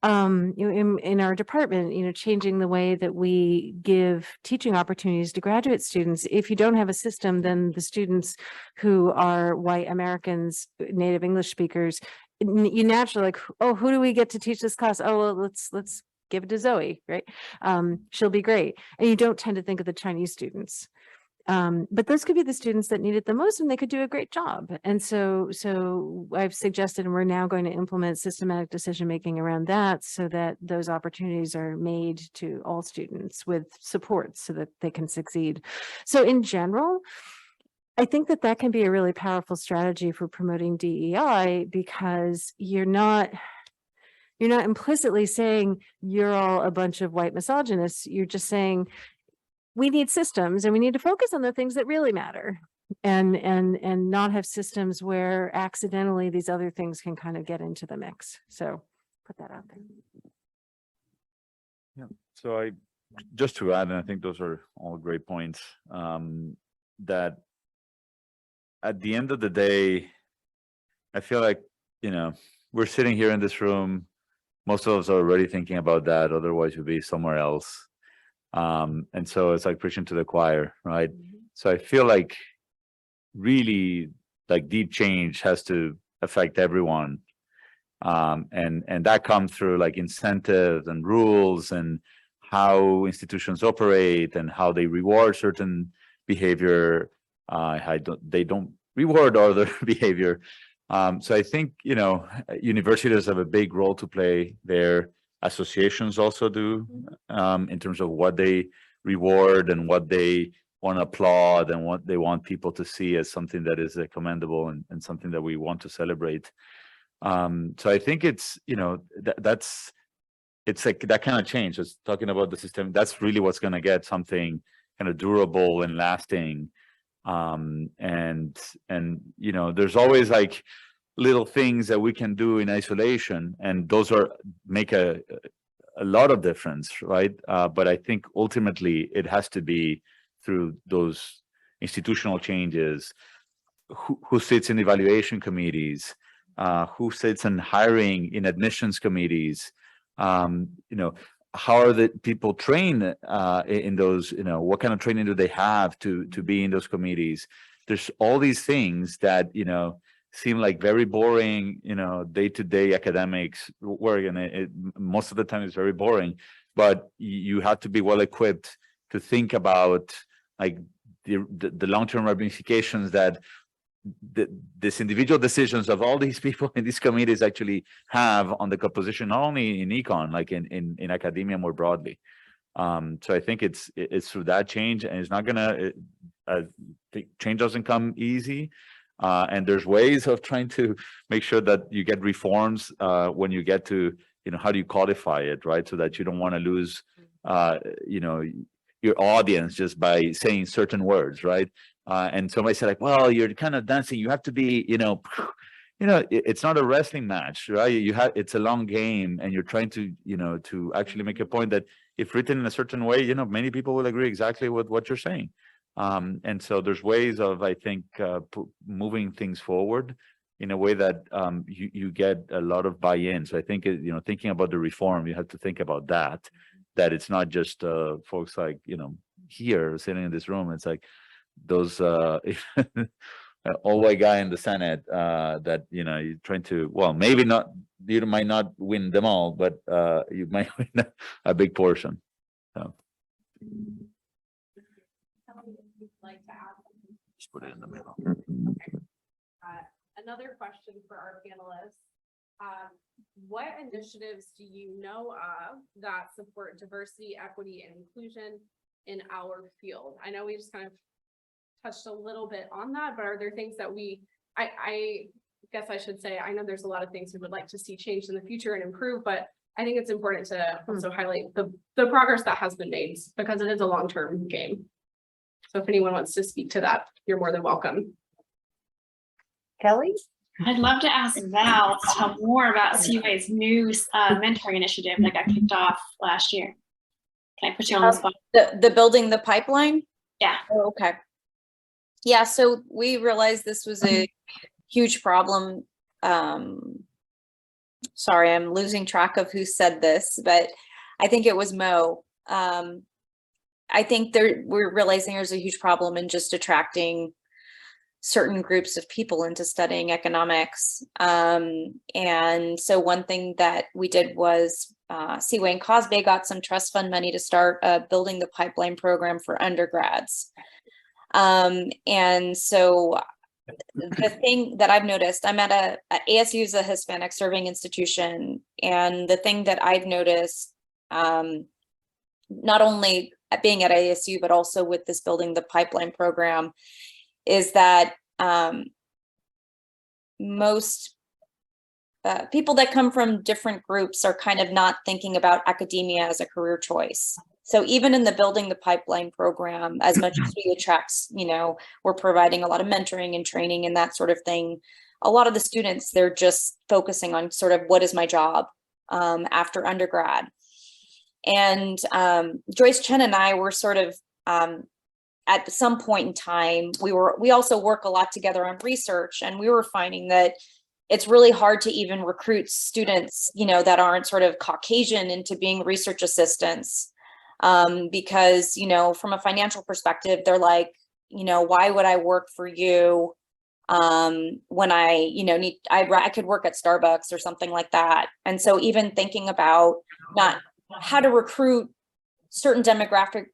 in our department, you know, changing the way that we give teaching opportunities to graduate students, if you don't have a system, then the students who are white Americans, native English speakers, you naturally like, oh, who do we get to teach this class? Oh, well, let's give it to Zoe, right? She'll be great. And you don't tend to think of the Chinese students. But those could be the students that need it the most, and they could do a great job. And so I've suggested, and we're now going to implement systematic decision-making around that so that those opportunities are made to all students with support so that they can succeed. So in general, I think that can be a really powerful strategy for promoting DEI, because you're not implicitly saying you're all a bunch of white misogynists. You're just saying, we need systems and we need to focus on the things that really matter, and not have systems where accidentally these other things can kind of get into the mix. So put that out there. Yeah. So just to add, and I think those are all great points, that at the end of the day, I feel like, you know, we're sitting here in this room, most of us are already thinking about that, otherwise we'd be somewhere else. And so it's like preaching to the choir, right? Mm-hmm. So I feel like really like deep change has to affect everyone. And that comes through like incentives and rules and how institutions operate and how they reward certain behavior. They don't reward other behavior. So I think, you know, universities have a big role to play there. Associations also do, in terms of what they reward and what they want to applaud and what they want people to see as something that is commendable and something that we want to celebrate. So I think it's, you know, it's like that kind of change. It's talking about the system. That's really what's going to get something kind of durable and lasting. And you know, there's always like little things that we can do in isolation, and those are make a a lot of difference, right? But I think ultimately it has to be through those institutional changes. Who sits in evaluation committees? Who sits in hiring, in admissions committees? How are the people trained in those? What kind of training do they have to be in those committees? There's all these things that seem like very boring, day-to-day academics work, and most of the time it's very boring. But you have to be well equipped to think about like the long-term ramifications that this individual decisions of all these people in these committees actually have on the composition, not only in econ, like in academia more broadly. So I think it's through that change, and it's not gonna change doesn't come easy. And there's ways of trying to make sure that you get reforms when you get to how do you codify it, right? So that you don't want to lose your audience just by saying certain words, right? And somebody said like, well, you're kind of dancing, you have to be, it's not a wrestling match, right? It's a long game, and you're trying to, to actually make a point that if written in a certain way, many people will agree exactly with what you're saying. And so there's ways of, I think, moving things forward in a way that you get a lot of buy-in. So I think, thinking about the reform, you have to think about that it's not just folks like, here sitting in this room. It's like those old white guy in the Senate that, you're trying to, well, maybe not, you might not win them all, but you might win a big portion. So. Like to add something? Just put it in the middle. Okay. Another question for our panelists. What initiatives do you know of that support diversity, equity, and inclusion in our field? I know we just kind of touched a little bit on that, but are there things that I guess I should say, I know there's a lot of things we would like to see changed in the future and improve, but I think it's important to also highlight the progress that has been made, because it is a long-term game. So if anyone wants to speak to that, you're more than welcome. Kelly? I'd love to ask Val to tell more about CWAE's new mentoring initiative that got kicked off last year. Can I put you on the spot? The building the pipeline? Yeah. Oh, okay. Yeah, so we realized this was a huge problem. Sorry, I'm losing track of who said this, but I think it was Mo. I think we're realizing there's a huge problem in just attracting certain groups of people into studying economics. And so one thing that we did was CWAE and Cosby got some trust fund money to start building the pipeline program for undergrads. And so the thing that I've noticed, I'm at ASU is a Hispanic serving institution. And the thing that I've noticed, not only being at ASU, but also with this building the pipeline program, is that most people that come from different groups are kind of not thinking about academia as a career choice. So even in the building the pipeline program, as much as we attract, we're providing a lot of mentoring and training and that sort of thing, a lot of the students, they're just focusing on sort of what is my job after undergrad. And Joyce Chen and I were sort of at some point in time, we also work a lot together on research, and we were finding that it's really hard to even recruit students, that aren't sort of Caucasian into being research assistants, because, from a financial perspective, they're like, why would I work for you when I could work at Starbucks or something like that. And so even thinking about not how to recruit certain demographic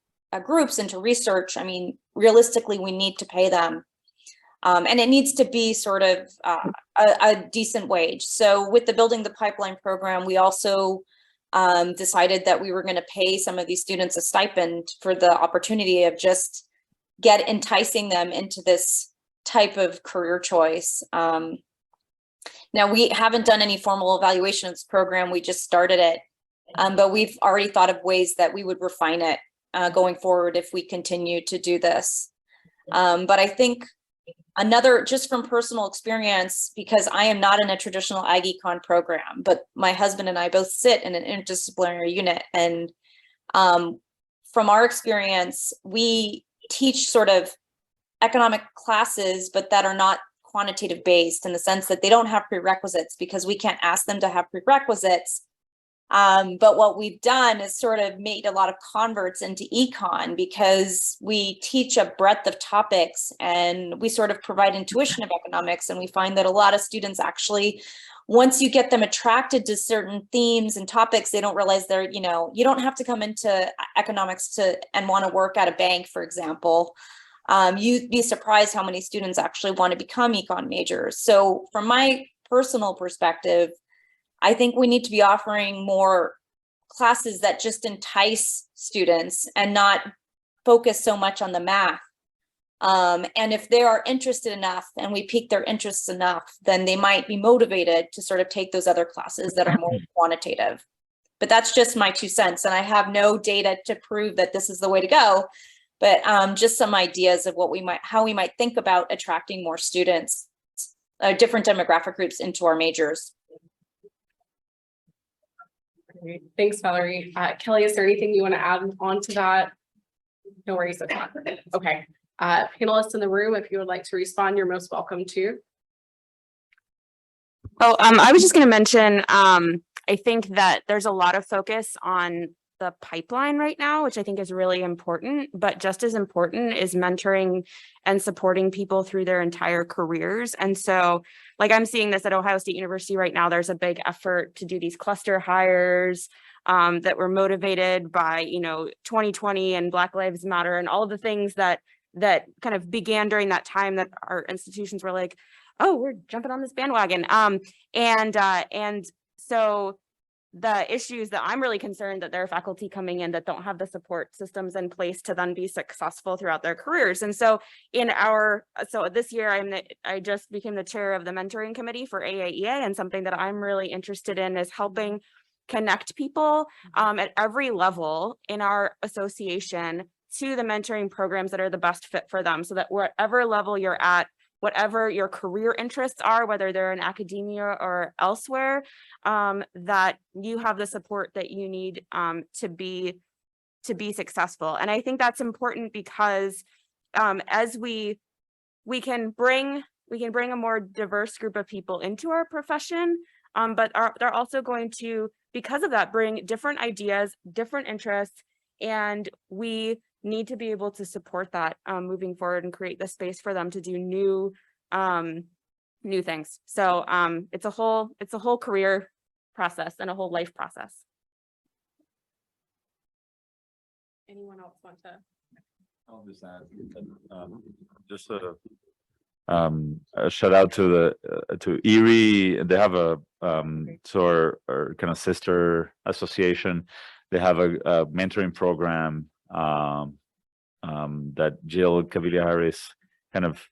groups into research, I mean, realistically, we need to pay them. And it needs to be sort of a decent wage. So with the Building the Pipeline program, we also decided that we were going to pay some of these students a stipend for the opportunity of just enticing them into this type of career choice. Now, we haven't done any formal evaluation of this program. We just started it. But we've already thought of ways that we would refine it going forward if we continue to do this. But I think Another, just from personal experience, because I am not in a traditional Ag-Econ program, but my husband and I both sit in an interdisciplinary unit. And from our experience, we teach sort of economic classes, but that are not quantitative based, in the sense that they don't have prerequisites, because we can't ask them to have prerequisites. But what we've done is sort of made a lot of converts into econ, because we teach a breadth of topics and we sort of provide intuition of economics. And we find that a lot of students actually, once you get them attracted to certain themes and topics, they don't realize they're, you know, you don't have to come into economics and want to work at a bank, for example. You'd be surprised how many students actually want to become econ majors. So from my personal perspective, I think we need to be offering more classes that just entice students and not focus so much on the math. And if they are interested enough and we pique their interests enough, then they might be motivated to sort of take those other classes that are more quantitative. But that's just my 2 cents. And I have no data to prove that this is the way to go, but just some ideas of how we might think about attracting more students, different demographic groups into our majors. Great. Thanks, Valerie. Kelly, is there anything you want to add on to that? No worries. Okay. Panelists in the room, if you would like to respond, you're most welcome to. Oh, I was just going to mention, I think that there's a lot of focus on the pipeline right now, which I think is really important, but just as important is mentoring and supporting people through their entire careers. And so, like, I'm seeing this at Ohio State University right now, there's a big effort to do these cluster hires that were motivated by, 2020 and Black Lives Matter and all of the things that kind of began during that time, that our institutions were like, oh, we're jumping on this bandwagon. And so the issues that I'm really concerned that there are faculty coming in that don't have the support systems in place to then be successful throughout their careers. And so this year I just became the chair of the mentoring committee for AAEA, and something that I'm really interested in is helping connect people at every level in our association to the mentoring programs that are the best fit for them, so that whatever level you're at, whatever your career interests are, whether they're in academia or elsewhere, that you have the support that you need to be successful. And I think that's important because as we can bring a more diverse group of people into our profession, but they're also going to, because of that, bring different ideas, different interests, and we need to be able to support that moving forward and create the space for them to do new things. So it's a whole career process and a whole life process. Anyone else want to? I'll just add just a shout out to Erie. They have a or kind of sister association. They have a mentoring program that Jill Cavilla Harris kind of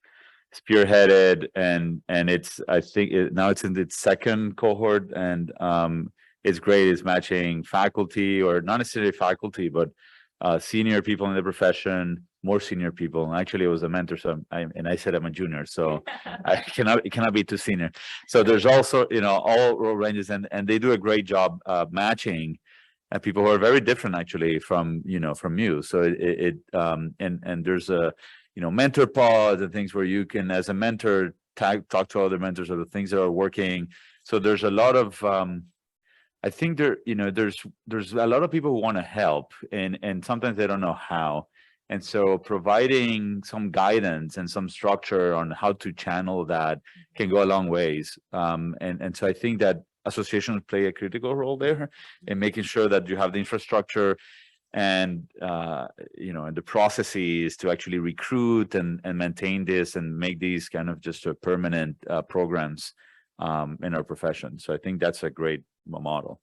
spearheaded, and it's, I think now it's in its second cohort, and it's great. It's matching faculty, or not necessarily faculty, but senior people in the profession, more senior people. And actually, I was a mentor, so I said I'm a junior, so it cannot be too senior. So there's also all role ranges, and they do a great job matching people who are very different actually from you. So and there's a mentor pods and things where you can, as a mentor, talk to other mentors of the things that are working. So there's a lot of I think there's a lot of people who want to help, and sometimes they don't know how. And so providing some guidance and some structure on how to channel that can go a long ways. And so I think that associations play a critical role there in making sure that you have the infrastructure and and the processes to actually recruit and maintain this and make these kind of just a permanent programs in our profession. So I think that's a great model.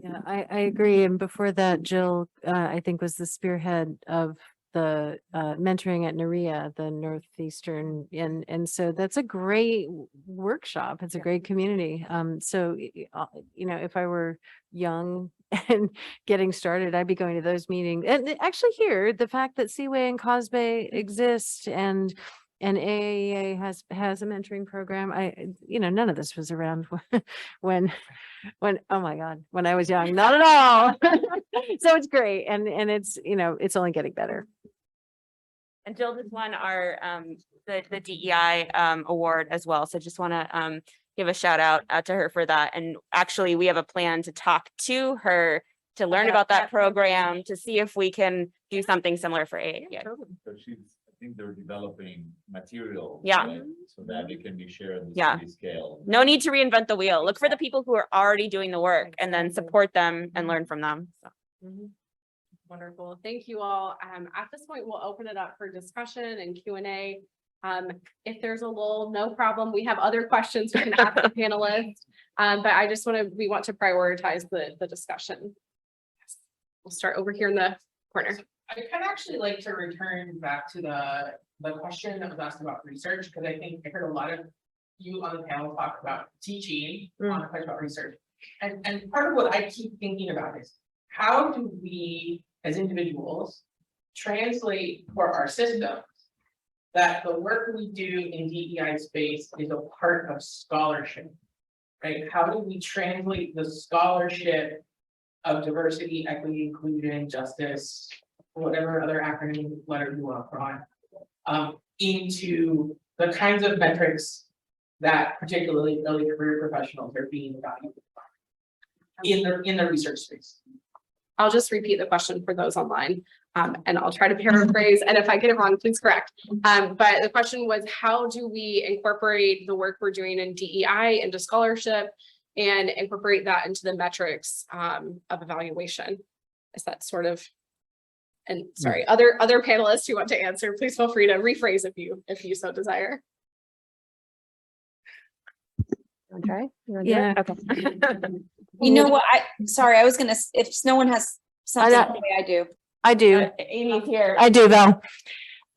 Yeah, I agree. And before that, Jill, I think, was the spearhead of the mentoring at NARIA, the Northeastern, and so that's a great workshop. It's a great community. So if I were young and getting started, I'd be going to those meetings. And actually, here, the fact that CWAE and COSBE exist, and and AAEA has a mentoring program. None of this was around when, oh my God, when I was young, not at all. So it's great. And it's, it's only getting better. And Jill just won our the DEI award as well. So just want to give a shout out to her for that. And actually, we have a plan to talk to her to learn about that program to see if we can do something similar for AAEA. So I think they're developing material. Yeah. right, So that it can be shared on the Yeah. city scale. No need to reinvent the wheel. Look for the people who are already doing the work and then support them and learn from them. So. Wonderful. Thank you all. At this point, we'll open it up for discussion and Q&A. If there's a lull, no problem. We have other questions we can ask the panelists. But we want to prioritize the discussion. We'll start over here in the corner. I kind of actually like to return back to the question that was asked about research, because I think I heard a lot of you on the panel talk about teaching on the question about research. And part of what I keep thinking about is how do we as individuals translate for our systems that the work we do in DEI space is a part of scholarship, right? How do we translate the scholarship of diversity, equity, inclusion, justice, whatever other acronym letter you want to put on, into the kinds of metrics that particularly early career professionals are being evaluated in the research space. I'll just repeat the question for those online, and I'll try to paraphrase, and if I get it wrong, please correct. But the question was, how do we incorporate the work we're doing in DEI into scholarship and incorporate that into the metrics of evaluation? Is that sort of, and sorry, other panelists who want to answer, please feel free to rephrase if you so desire. Okay. Yeah. Okay. You know what, I was gonna, if no one has something to say, I do. I do. Amy's here. I do, Val.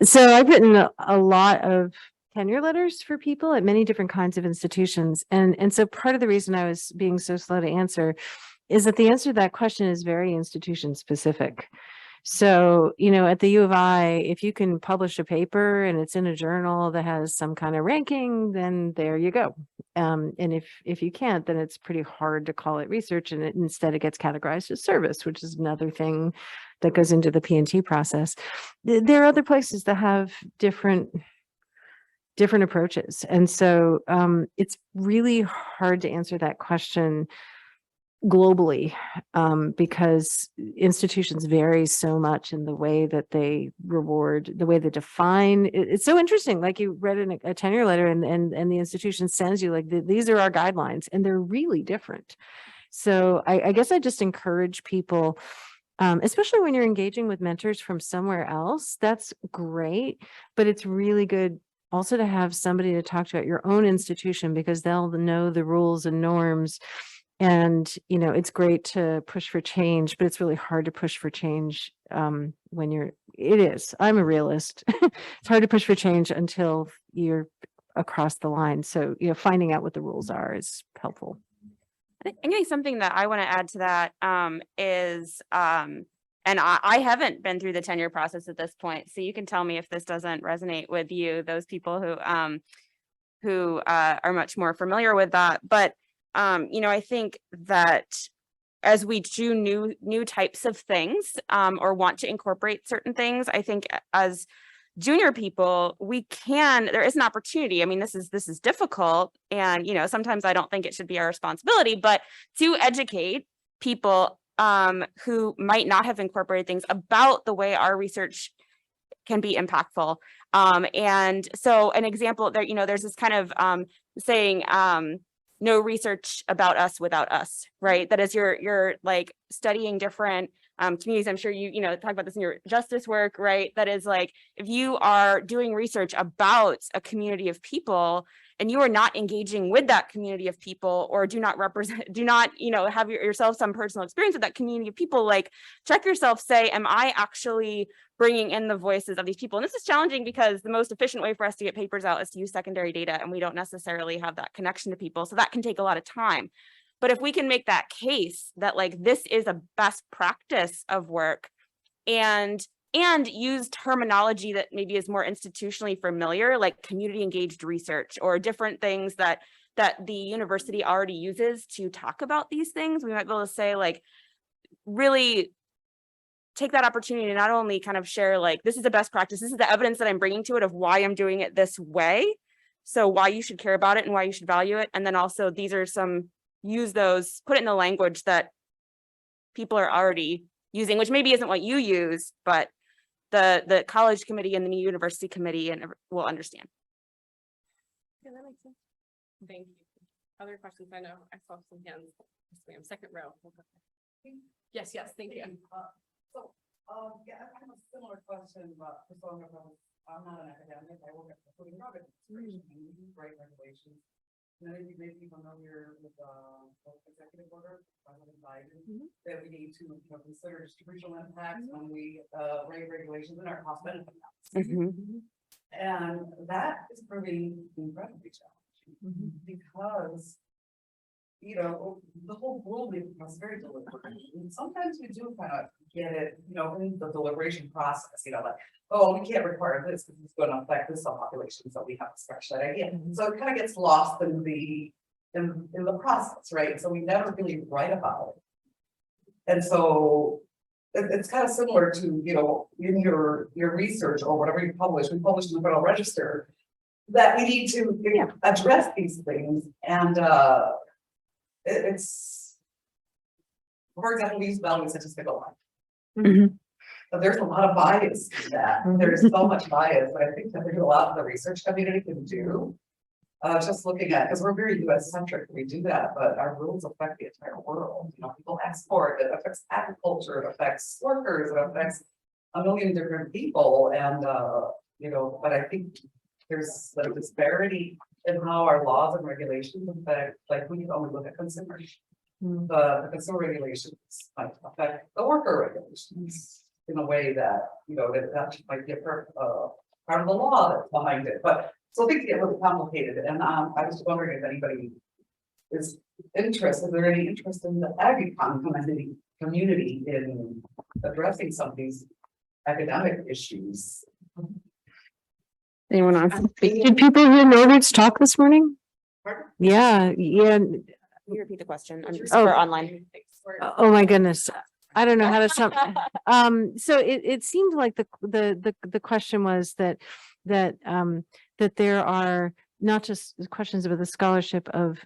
So I've written a lot of tenure letters for people at many different kinds of institutions. And so part of the reason I was being so slow to answer is that the answer to that question is very institution specific. So, at the U of I, if you can publish a paper and it's in a journal that has some kind of ranking, then there you go. And if you can't, then it's pretty hard to call it research, and instead it gets categorized as service, which is another thing that goes into the P&T process. There are other places that have different approaches. And so it's really hard to answer that question globally, because institutions vary so much in the way that they reward, the way they define. It's so interesting. Like you read in a tenure letter and the institution sends you like, these are our guidelines, and they're really different. So I guess I just encourage people, especially when you're engaging with mentors from somewhere else, that's great, but it's really good also to have somebody to talk to at your own institution, because they'll know the rules and norms. And, it's great to push for change, but it's really hard to push for change when I'm a realist. It's hard to push for change until you're across the line. So, finding out what the rules are is helpful. I think something that I want to add to that is, and I haven't been through the tenure process at this point, so you can tell me if this doesn't resonate with you, those people who are much more familiar with that. But I think that as we do new types of things or want to incorporate certain things, I think as junior people, there is an opportunity. I mean, this is difficult, and sometimes I don't think it should be our responsibility, but to educate people who might not have incorporated things about the way our research can be impactful. And so an example there, there's this kind of saying, no research about us without us, right? That is, you're like studying different communities. I'm sure you talk about this in your justice work, right? That is like, if you are doing research about a community of people and you are not engaging with that community of people, or do not have yourself some personal experience with that community of people, like check yourself, say, am I actually bringing in the voices of these people? And this is challenging because the most efficient way for us to get papers out is to use secondary data, and we don't necessarily have that connection to people. So that can take a lot of time. But if we can make that case that like this is a best practice of work, and and use terminology that maybe is more institutionally familiar, like community engaged research or different things that the university already uses to talk about these things. We might be able to say, like, really take that opportunity to not only kind of share, like, this is the best practice, this is the evidence that I'm bringing to it of why I'm doing it this way, so why you should care about it and why you should value it. And then also these are some, use those, put it in the language that people are already using, which maybe isn't what you use, but the college committee and the university committee and will understand. Yeah, that makes sense. Thank you. Other questions? I know I saw some hands. Yes, ma'am. Second row. Yes, thank you. Yeah, I have a similar question, but I'm not an academic. I work at the Food and Drug Administration, and we write regulations. Many of you may be familiar with the executive order by President Biden that we need to consider distributional impacts when we write regulations in our cost benefit analysis. And that is proving incredibly challenging because, you know, the whole world is very deliberate. And sometimes we do kind of get it, you know, in the deliberation process, you know, like, oh, we can't require this because it's going to affect this population, so we have to scratch that idea. So it kind of gets lost in the process, right? So we never really write about it. And so it's kind of similar to, you know, in your research or whatever you publish, we publish in the Federal Register, that we need to address these things. And it's, for example, we use values such as statistical life. But there's a lot of bias in that. There's so much bias, but I think that there's a lot the research community can do. Just looking at, because we're very US centric, we do that, but our rules affect the entire world. You know, people export, it affects agriculture, it affects workers, it affects a million different people. And you know, but I think there's a disparity in how our laws and regulations affect, like we can only look at consumers. The consumer regulations might affect the worker regulations in a way that, you know, that might be a part of the law that's behind it. But so things get really complicated. And I was wondering if anybody is interested, is there any interest in the ag-econ community in addressing some of these academic issues? Anyone else? Did people hear Norbert's talk this morning? Pardon? Yeah. Can you repeat the question? I'm just for online. Oh my goodness. I don't know how to sum. So it seemed like the question was that there are not just questions about the scholarship of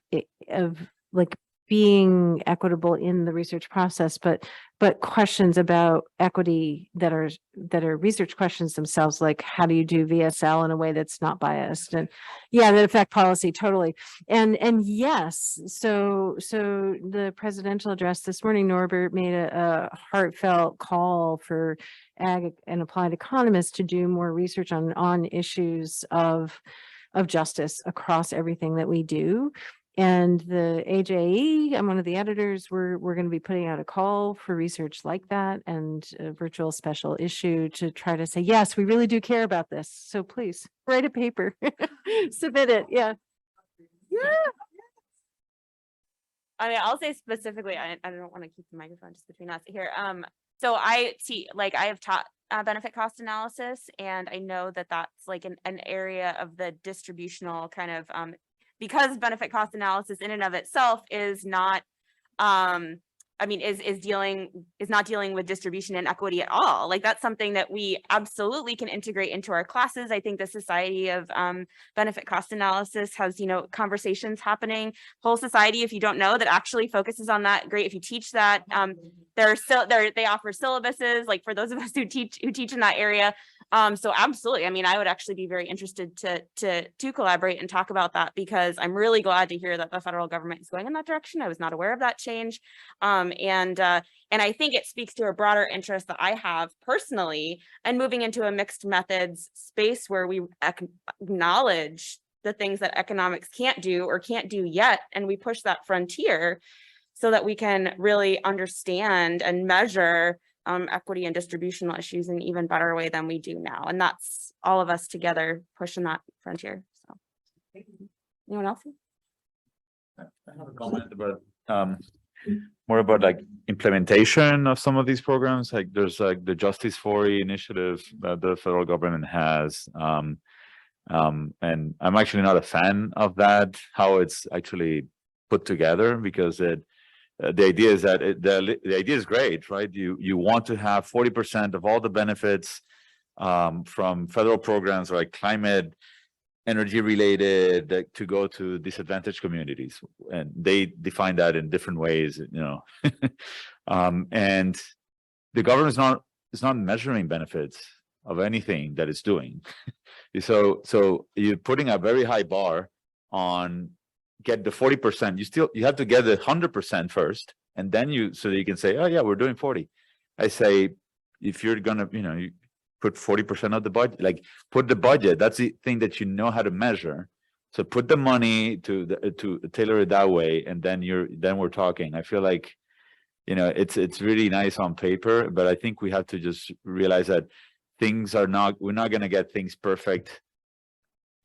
like being equitable in the research process, but questions about equity that are research questions themselves, like how do you do VSL in a way that's not biased, and that affect policy totally. And yes, so the presidential address this morning, Norbert made a heartfelt call for ag and applied economists to do more research on issues of justice across everything that we do. And the AAEA, I'm one of the editors, we're going to be putting out a call for research like that and a virtual special issue to try to say, yes, we really do care about this. So please write a paper, submit it. Yeah. I mean, I'll say specifically, I don't want to keep the microphone just between us here. So I have taught benefit cost analysis, and I know that that's like an area of the distributional kind of, because benefit cost analysis in and of itself is not, is not dealing with distribution and equity at all. Like that's something that we absolutely can integrate into our classes. I think the Society of Benefit Cost Analysis has, conversations happening. Whole society, if you don't know, that actually focuses on that. Great if you teach that. They offer syllabuses, like for those of us who teach in that area. So absolutely. I mean, I would actually be very interested to collaborate and talk about that, because I'm really glad to hear that the federal government is going in that direction. I was not aware of that change. And I think it speaks to a broader interest that I have personally, and moving into a mixed methods space where we acknowledge the things that economics can't do or can't do yet. And we push that frontier so that we can really understand and measure equity and distributional issues in an even better way than we do now. And that's all of us together pushing that frontier. So anyone else? I have a comment about more about like implementation of some of these programs. Like there's like the Justice 40 initiative that the federal government has. And I'm actually not a fan of that, how it's actually put together, because the idea is that the idea is great, right? You want to have 40% of all the benefits from federal programs like climate, energy related, to go to disadvantaged communities, and they define that in different ways, you know. And the government is not measuring benefits of anything that it's doing. So you're putting a very high bar on get the 40%. You have to get the 100% first, and then so that you can say, oh yeah, we're doing 40. I say, if you're gonna, you know, you put 40% of the budget, like put the budget. That's the thing that you know how to measure. So put the money to tailor it that way, and then we're talking. I feel like, you know, it's really nice on paper, but I think we have to just realize that we're not going to get things perfect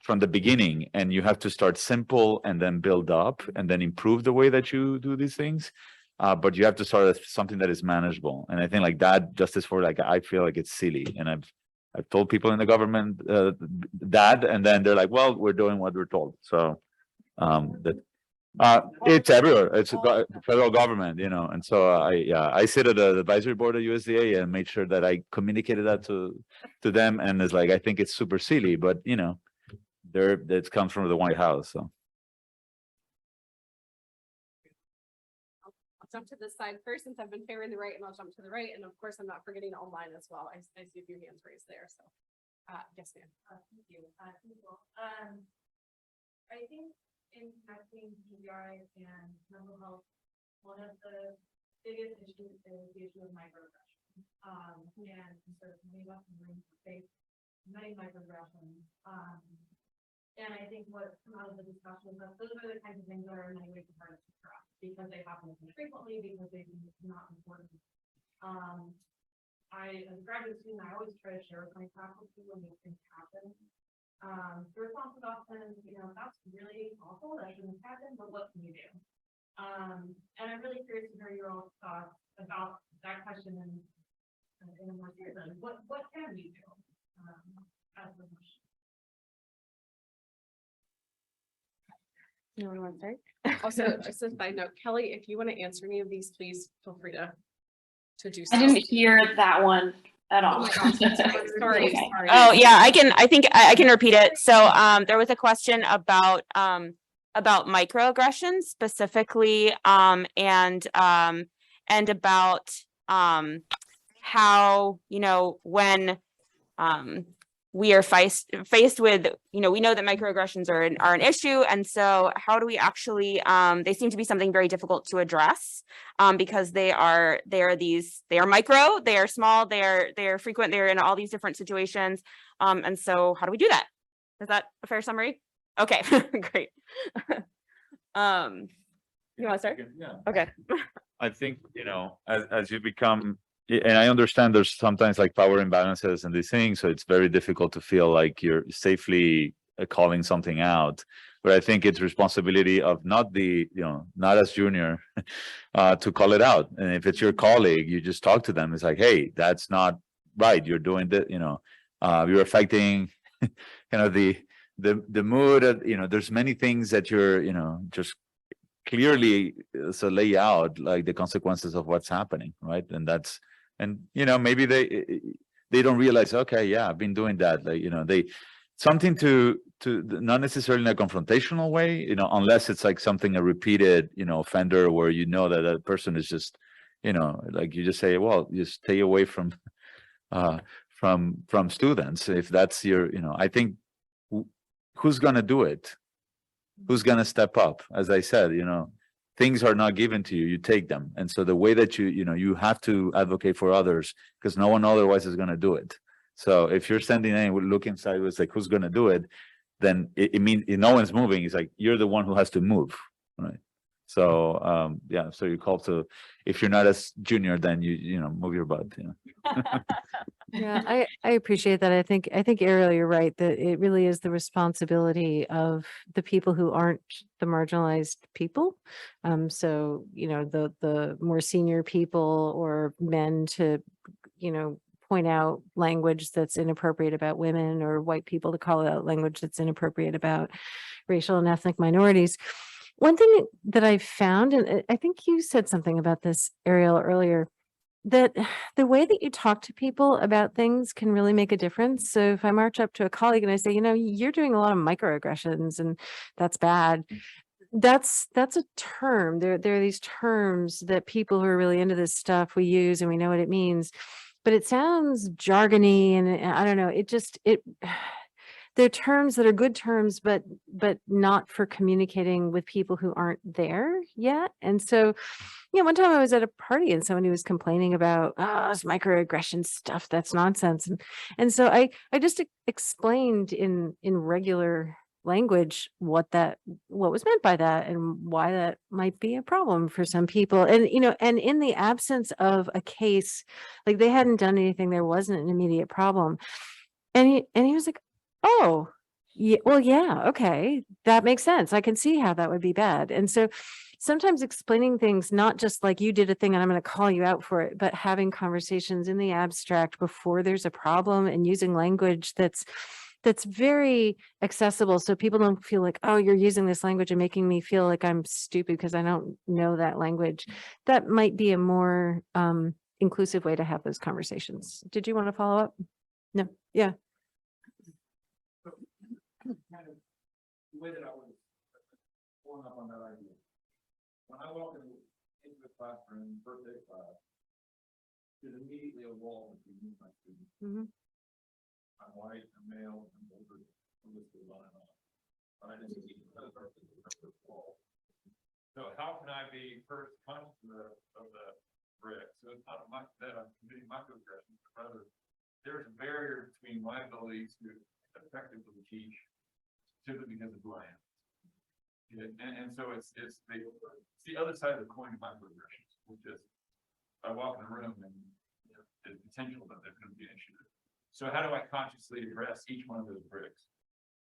from the beginning, and you have to start simple and then build up and then improve the way that you do these things. But you have to start with something that is manageable. And I think like that Justice for, like, I feel like it's silly. And I've told people in the government that, and then they're like, well, we're doing what we're told. So it's everywhere. It's a federal government, you know. And so I sit at the advisory board of USDA and made sure that I communicated that to them. And it's like, I think it's super silly, but you know, it comes from the White House. So I'll jump to this side first, since I've been favoring the right, and I'll jump to the right. And of course, I'm not forgetting online as well. I see a few hands raised there. So yes, ma'am. Thank you. I think in impacting PBI and mental health, one of the biggest issues is the issue of microaggressions. And so many of us face many microaggressions. And I think what come out of the discussion is that those are the kinds of things that are in many ways hard to track, because they happen frequently, because they're not important. As a graduate student, I always try to share with my faculty when these things happen. The response is often, you know, that's really awful, that shouldn't happen, but what can you do? And I'm really curious to hear your all thoughts about that question in a more serious way. What can we do as a question? You want to start? Also, just a side note, Kelly, if you want to answer any of these, please feel free to do so. I didn't hear that one at all. Oh my gosh, sorry. Okay. Oh yeah, I think I can repeat it. So there was a question about microaggressions specifically, and about how, you know, when we are faced with, you know, we know that microaggressions are an issue, and so how do we actually they seem to be something very difficult to address, because they are micro, they are small, they are frequent, they're in all these different situations, and so how do we do that? Is that a fair summary? Okay. Great. You want to start? Yeah. Okay. I think, you know, as you become, and I understand there's sometimes like power imbalances and these things, so it's very difficult to feel like you're safely calling something out. But I think it's responsibility of not as junior to call it out. And if it's your colleague, you just talk to them. It's like, hey, that's not right. You're doing that, you know, you're affecting kind of the mood. You know, there's many things that you're, you know, just clearly so lay out like the consequences of what's happening, right? And you know, maybe they don't realize, okay, yeah, I've been doing that, like, you know, something to not necessarily in a confrontational way, you know, unless it's like something a repeated, you know, offender where you know that person is just, you know, like you just say, well, you stay away from students if that's your, you know. I think who's gonna do it? Who's gonna step up? As I said, you know, things are not given to you, you take them. And so the way that you know, you have to advocate for others, because no one otherwise is gonna do it. So if you're standing there and looking sideways, like who's gonna do it, then it means no one's moving. It's like you're the one who has to move, right? So yeah, so you're called to, if you're not as junior, then you know, move your butt. Yeah, I appreciate that. I think Ariel, you're right, that it really is the responsibility of the people who aren't the marginalized people. So, you know, the more senior people or men to, you know, point out language that's inappropriate about women, or white people to call out language that's inappropriate about racial and ethnic minorities. One thing that I found, and I think you said something about this, Ariel, earlier, that the way that you talk to people about things can really make a difference. So if I march up to a colleague and I say, you know, you're doing a lot of microaggressions and that's bad. That's a term. There are these terms that people who are really into this stuff, we use and we know what it means, but it sounds jargony and I don't know, they're terms that are good terms, but not for communicating with people who aren't there yet. And so, yeah, one time I was at a party and somebody was complaining about this microaggression stuff. That's nonsense. And so I just explained in regular language what was meant by that and why that might be a problem for some people. And, you know, and in the absence of a case, like they hadn't done anything, there wasn't an immediate problem. And he was like, oh, yeah, well, yeah, okay, that makes sense. I can see how that would be bad. And so sometimes explaining things, not just like you did a thing and I'm going to call you out for it, but having conversations in the abstract before there's a problem and using language that's very accessible. So people don't feel like, oh, you're using this language and making me feel like I'm stupid because I don't know that language. That might be a more inclusive way to have those conversations. Did you want to follow up? No. Yeah. Kind of the way that I was pulling up on that idea. When I walk into the classroom, first day class, there's immediately a wall between me and my students. I'm white, I'm male, I'm older, I'm listed on and on. Right? And it's wall. So how can I be first conscious of the brick? So it's not that I'm committing microaggressions, but rather there's a barrier between my ability to effectively teach simply because of who I am. And so it's the other side of the coin of microaggressions, which is I walk in a room and the potential that there's going to be an issue. So how do I consciously address each one of those bricks?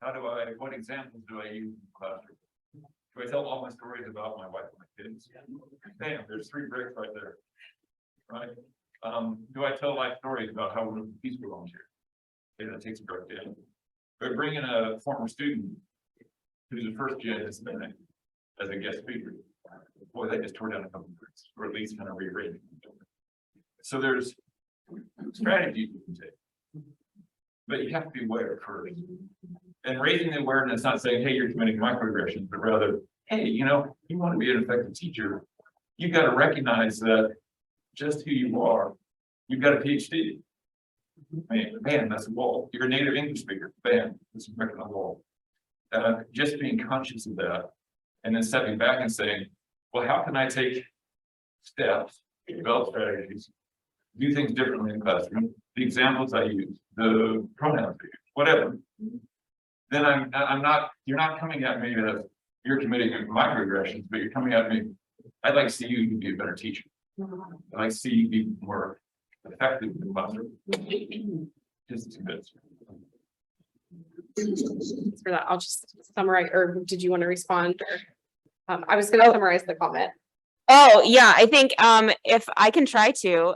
What examples do I use in the classroom? Do I tell all my stories about my wife and my kids? Bam, there's 3 bricks right there. Right? Do I tell life stories about how we're peaceful volunteer? Okay, that takes a brick down. But bring in a former student who's a first-gen Hispanic as a guest speaker. Boy, that just tore down a couple of bricks, or at least kind of rearranged. So there's strategies you can take, but you have to be aware first. And raising the awareness, not saying, hey, you're committing microaggressions, but rather, hey, you know, you want to be an effective teacher, you've got to recognize that just who you are, you've got a PhD. Man, that's a wall. You're a native English speaker. Bam, that's a brick on the wall. Just being conscious of that, and then stepping back and saying, well, how can I take steps, develop strategies, do things differently in the classroom, the examples I use, the pronouns I use, whatever. Then you're not coming at me that you're committing microaggressions, but you're coming at me, I'd like to see you be a better teacher. I'd like to see you be more effective in the classroom. Just 2 bits. For that, I'll just summarize, or did you want to respond? Or I was going to summarize the comment. Oh, yeah, I think if I can try to,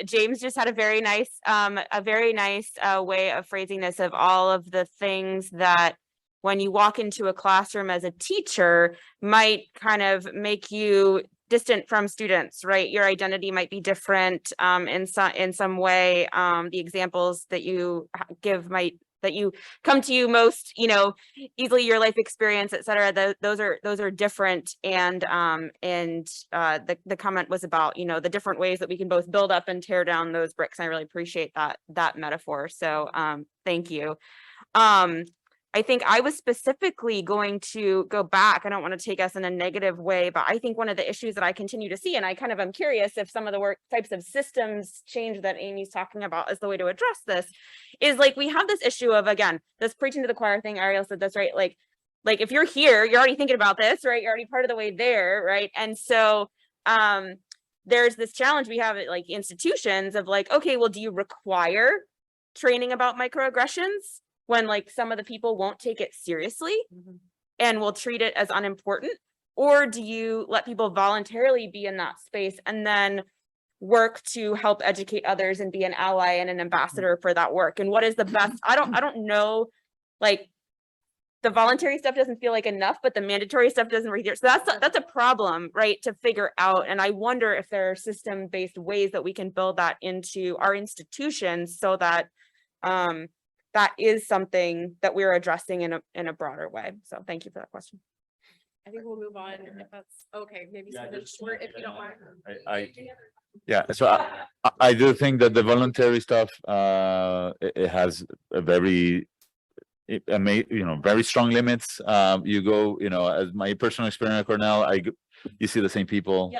James just had a very nice way of phrasing this, of all of the things that when you walk into a classroom as a teacher might kind of make you distant from students, right? Your identity might be different in some way. The examples that you give that you come to you most, you know, easily, your life experience, et cetera, those are different. And the comment was about, you know, the different ways that we can both build up and tear down those bricks. I really appreciate that metaphor. So thank you. I think I was specifically going to go back. I don't want to take us in a negative way, but I think one of the issues that I continue to see, and I kind of am curious if some of the types of systems change that Amy's talking about is the way to address this, is like we have this issue of, again, this preaching to the choir thing. Ariel said that's right. Like like, if you're here, you're already thinking about this, right? You're already part of the way there, right? And so there's this challenge we have at like institutions of like, okay, well, do you require training about microaggressions when like some of the people won't take it seriously and will treat it as unimportant? Or do you let people voluntarily be in that space and then work to help educate others and be an ally and an ambassador for that work? And what is the best? I don't know, like, the voluntary stuff doesn't feel like enough, but the mandatory stuff doesn't read there. So that's a problem, right, to figure out. And I wonder if there are system-based ways that we can build that into our institutions so that that is something that we're addressing in a broader way. So thank you for that question. I think we'll move on if that's okay. Maybe something short if you don't mind. Yeah, so I do think that the voluntary stuff, it has a very, very strong limits. You go, as my personal experience at Cornell, you see the same people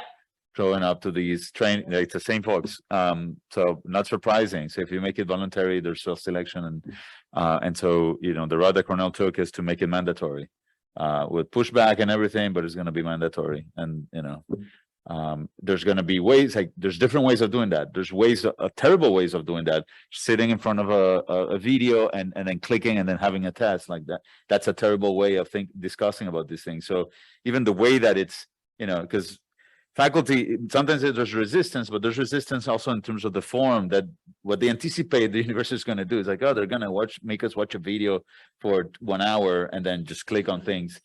showing up to these training, like the same folks. So not surprising. So if you make it voluntary, there's self-selection, and so the route that Cornell took is to make it mandatory, with pushback and everything, but it's going to be mandatory. And there's going to be ways, like there's different ways of doing that. There's ways, terrible ways of doing that. Sitting in front of a video and then clicking and then having a test like that. That's a terrible way of discussing about these things. So even the way that it's, because faculty, sometimes there's resistance, but there's resistance also in terms of the form that what they anticipate the university is going to do is like, oh, they're going to make us watch a video for 1 hour and then just click on things.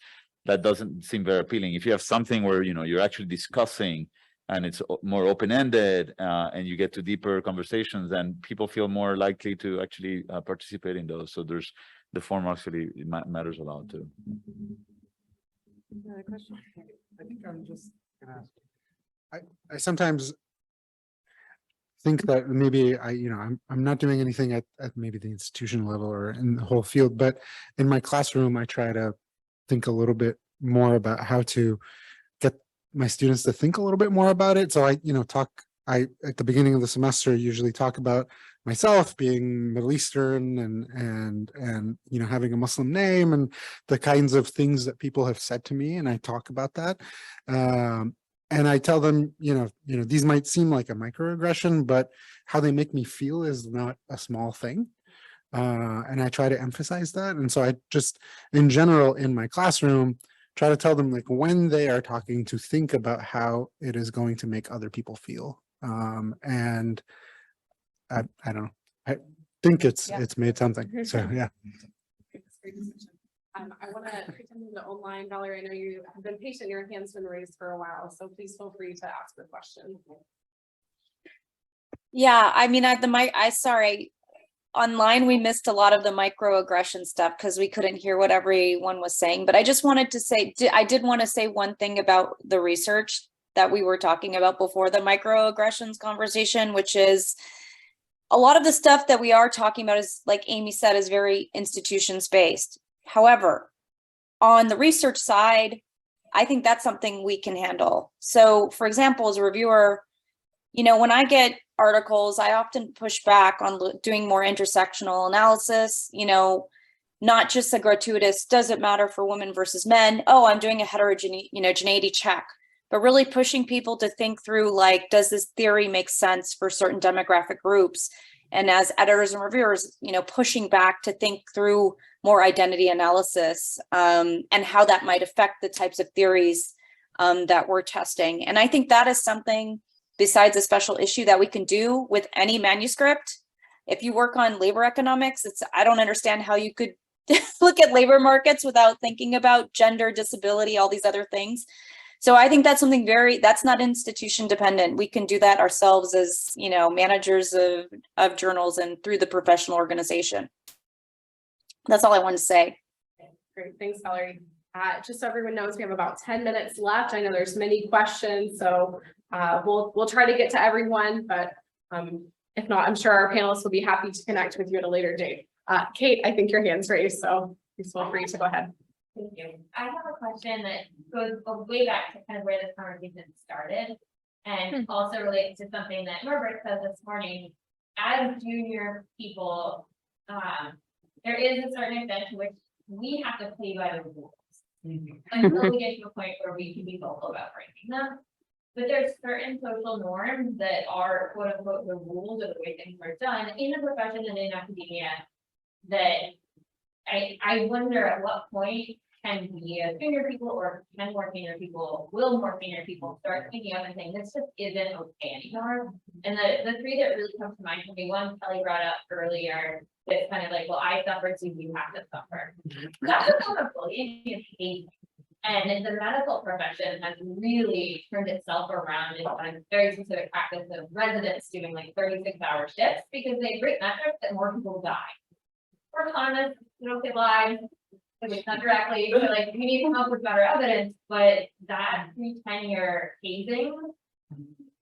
That doesn't seem very appealing. If you have something where, you're actually discussing and it's more open-ended and you get to deeper conversations, then people feel more likely to actually participate in those. So the form actually matters a lot too. Another question? I think I'm just gonna ask. I sometimes think that maybe I'm not doing anything at maybe the institution level or in the whole field, but in my classroom, I try to think a little bit more about how to get my students to think a little bit more about it. So I at the beginning of the semester usually talk about myself being Middle Eastern and having a Muslim name and the kinds of things that people have said to me, and I talk about that. And I tell them, these might seem like a microaggression, but how they make me feel is not a small thing. And I try to emphasize that. And so I just, in general, in my classroom, try to tell them, like, when they are talking, to think about how it is going to make other people feel. And I don't know, I think it's made something. So, yeah. I want to pretend to the online, Valerie. I know you have been patient. Your hand's been raised for a while, so please feel free to ask your question. Yeah, I mean, sorry. Online, we missed a lot of the microaggression stuff because we couldn't hear what everyone was saying. But I just wanted to say, I did want to say one thing about the research that we were talking about before the microaggressions conversation, which is a lot of the stuff that we are talking about is, like Amy said, is very institutions based. However, on the research side, I think that's something we can handle. So, for example, as a reviewer, when I get articles, I often push back on doing more intersectional analysis, not just a gratuitous, does it matter for women versus men? Oh, I'm doing a heterogeneity check, but really pushing people to think through, like, does this theory make sense for certain demographic groups? And as editors and reviewers, pushing back to think through more identity analysis and how that might affect the types of theories that we're testing. And I think that is something, besides a special issue, that we can do with any manuscript. If you work on labor economics, I don't understand how you could look at labor markets without thinking about gender, disability, all these other things. So I think that's something that's not institution dependent. We can do that ourselves as, managers of journals and through the professional organization. That's all I wanted to say. Great, thanks, Valerie. Just so everyone knows, we have about 10 minutes left. I know there's many questions, so we'll try to get to everyone, but if not, I'm sure our panelists will be happy to connect with you at a later date. Kate, I think your hand's raised, so please feel free to go ahead. Thank you. I have a question that goes way back to kind of where this conversation started, and also relates to something that Norbert said this morning. As junior people, there is a certain extent to which we have to play by the rules. until we get to a point where we can be vocal about breaking them. But there's certain social norms that are quote unquote the rules or the way things are done in the profession and in academia that I wonder at what point can we as senior people or can more senior people, will more senior people start thinking of and saying this just isn't okay anymore. And the three that really come to mind for me, one Kelly brought up earlier, that's kind of like, well, I suffered, so you have to suffer. That's a form of bullying and hate. And the medical profession has really turned itself around into a very specific practice of residents doing like 36-hour shifts because they break metrics that more people die. We're economists, we don't get lives, it's not directly, but like we need to come up with better evidence, but that pre-tenure hazing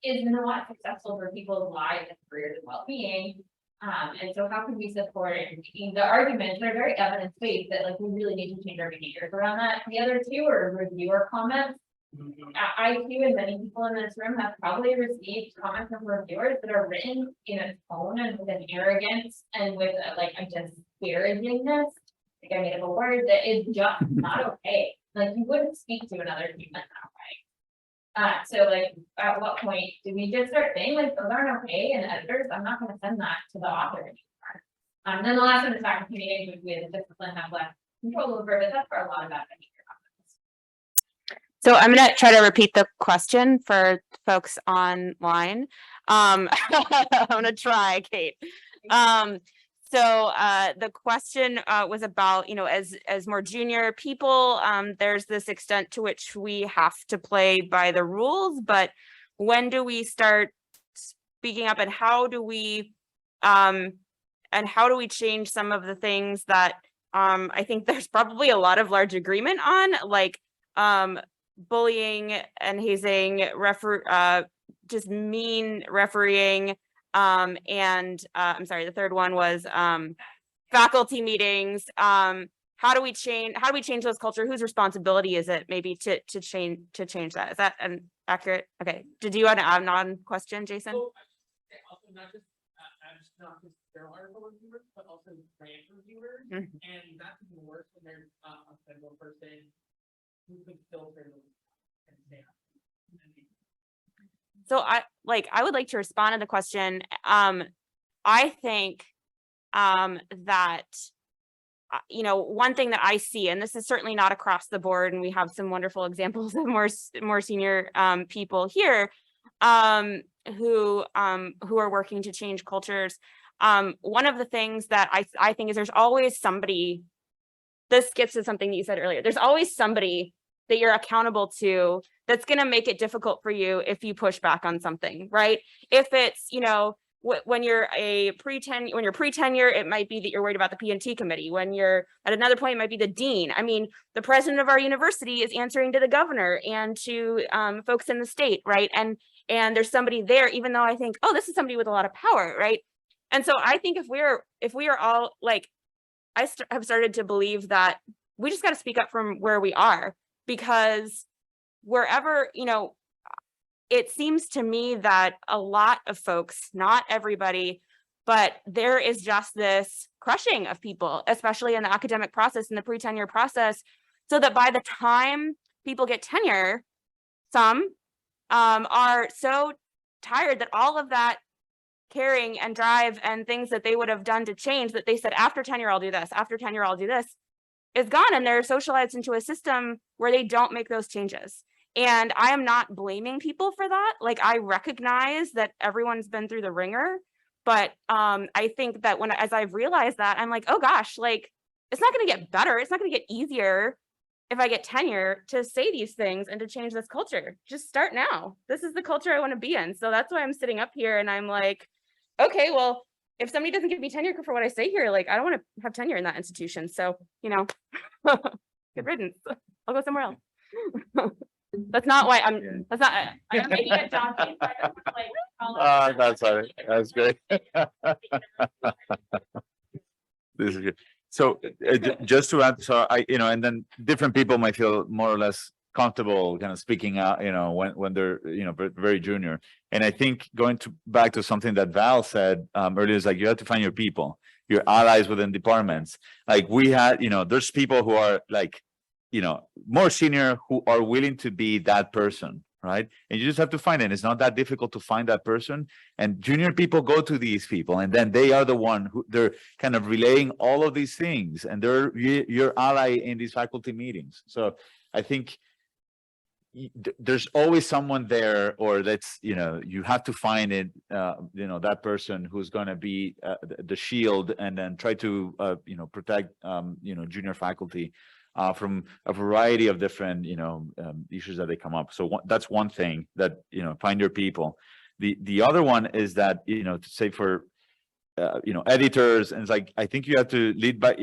is not successful for people's lives and careers and well-being. And so how can we support the arguments that are very evidence-based that like we really need to change our behaviors around that? The other two are reviewer comments. I too, and many people in this room have probably received comments from reviewers that are written in a tone and with an arrogance and with like a disparagingness. Like I made up a word that is just not okay. Like you wouldn't speak to another human that way. So like at what point do we just start saying like those aren't okay and editors, I'm not going to send that to the author anymore. Then the last one is faculty meetings, which we as a discipline have less control over, but that's for a lot of that behavior. So I'm going to try to repeat the question for folks online. I'm going to try, Kate. So the question was about, as more junior people, there's this extent to which we have to play by the rules, but when do we start speaking up and how do we change some of the things that I think there's probably a lot of large agreement on, like bullying and hazing, just mean refereeing, and I'm sorry, the third one was faculty meetings. How do we change those culture? Whose responsibility is it maybe to change that? Is that an accurate? Okay. Did you want to add on question, Jason? So, also not just there are reviewers, but also grant reviewers, and that's even worse when there's a federal person who could filter those and say. So I would like to respond to the question. I think that one thing that I see, and this is certainly not across the board, and we have some wonderful examples of more senior people here who are working to change cultures. One of the things that I think is there's always somebody. This gets to something that you said earlier. There's always somebody that you're accountable to that's going to make it difficult for you if you push back on something, right? If it's, when you're pre-tenure, it might be that you're worried about the P&T committee. When you're at another point, it might be the dean. I mean, the president of our university is answering to the governor and to folks in the state, right? And there's somebody there, even though I think, oh, this is somebody with a lot of power, right? And so I think if we are all like, I have started to believe that we just got to speak up from where we are, because wherever, it seems to me that a lot of folks, not everybody, but there is just this crushing of people, especially in the academic process, in the pre-tenure process, so that by the time people get tenure, some are so tired that all of that caring and drive and things that they would have done to change, that they said, after tenure, I'll do this, after tenure, I'll do this, is gone. And they're socialized into a system where they don't make those changes. And I am not blaming people for that. Like, I recognize that everyone's been through the ringer, but I think that as I've realized that, I'm like, oh gosh, like, it's not going to get better. It's not going to get easier if I get tenure to say these things and to change this culture. Just start now. This is the culture I want to be in. So that's why I'm sitting up here and I'm like, okay, well, if somebody doesn't give me tenure for what I say here, like, I don't want to have tenure in that institution. So, good riddance. I'll go somewhere else. That's not why that's not, I'm making a job. That's all right. That's great. This is good. So just to add, so and then different people might feel more or less comfortable kind of speaking out, when they're, very junior. And I think going back to something that Val said earlier, is like, you have to find your people, your allies within departments. Like we had, there's people who are like, more senior who are willing to be that person, right? And you just have to find it. It's not that difficult to find that person. And junior people go to these people, and then they are the one who they're kind of relaying all of these things, and they're your ally in these faculty meetings. So I think there's always someone there, or that's, you have to find it, that person who's going to be the shield, and then try to, protect, junior faculty from a variety of different, issues that they come up. So that's one thing that, find your people. The other one is that, to say for, editors, and it's like, I think you have to lead by,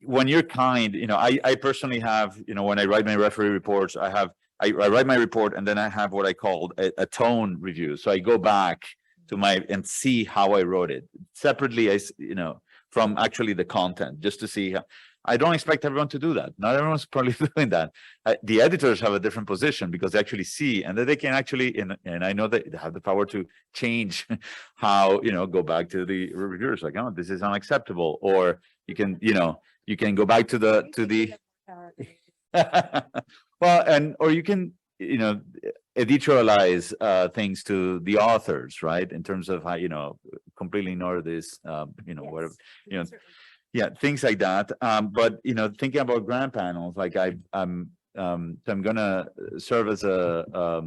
when you're kind, I personally have, when I write my referee reports, I write my report, and then I have what I call a tone review. So I go back to and see how I wrote it separately, from actually the content, just to see how. I don't expect everyone to do that. Not everyone's probably doing that. The editors have a different position because they actually see, and that they can actually, and I know that they have the power to change how, go back to the reviewers, like, oh, this is unacceptable. Or you can, you can go back to the, well, or you can, editorialize things to the authors, right? In terms of how, completely ignore this, whatever, yeah, things like that. But thinking about grant panels, like I'm gonna serve as a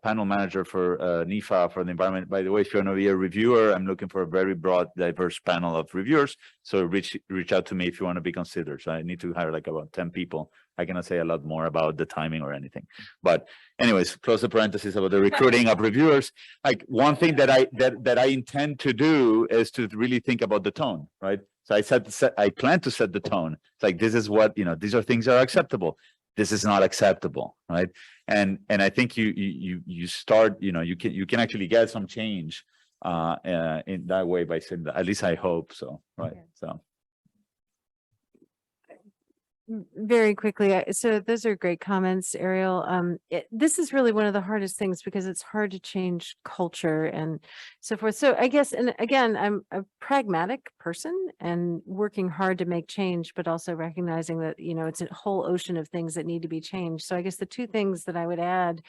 panel manager for NIFA for the environment. By the way, if you want to be a reviewer, I'm looking for a very broad, diverse panel of reviewers. So reach out to me if you want to be considered. So I need to hire like about 10 people. I cannot say a lot more about the timing or anything. But anyways, close the parentheses about the recruiting of reviewers. Like one thing that I intend to do is to really think about the tone, right? So I plan to set the tone. It's like, this is what, these are things that are acceptable. This is not acceptable, right? And I think you start, you can actually get some change in that way by saying that. At least I hope so, right? So. Very quickly, so those are great comments, Ariel. This is really one of the hardest things because it's hard to change culture and so forth. So I guess, and again, I'm a pragmatic person and working hard to make change, but also recognizing that, it's a whole ocean of things that need to be changed. So I guess the two things that I would add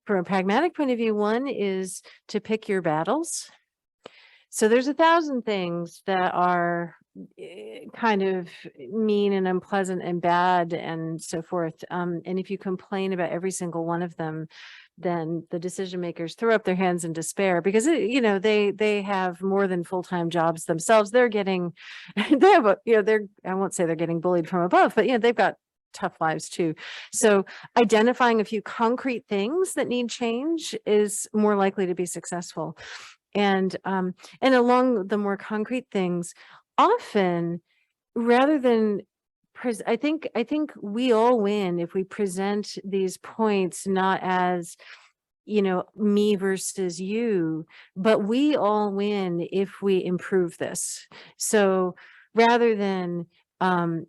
from a pragmatic point of view, one is to pick your battles. So there's 1,000 things that are kind of mean and unpleasant and bad and so forth. And if you complain about every single one of them, then the decision makers throw up their hands in despair because, they have more than full-time jobs themselves. They're getting, they have, I won't say they're getting bullied from above, but, they've got tough lives too. So identifying a few concrete things that need change is more likely to be successful. And along the more concrete things, often rather than I think we all win if we present these points not as me versus you, but we all win if we improve this. So rather than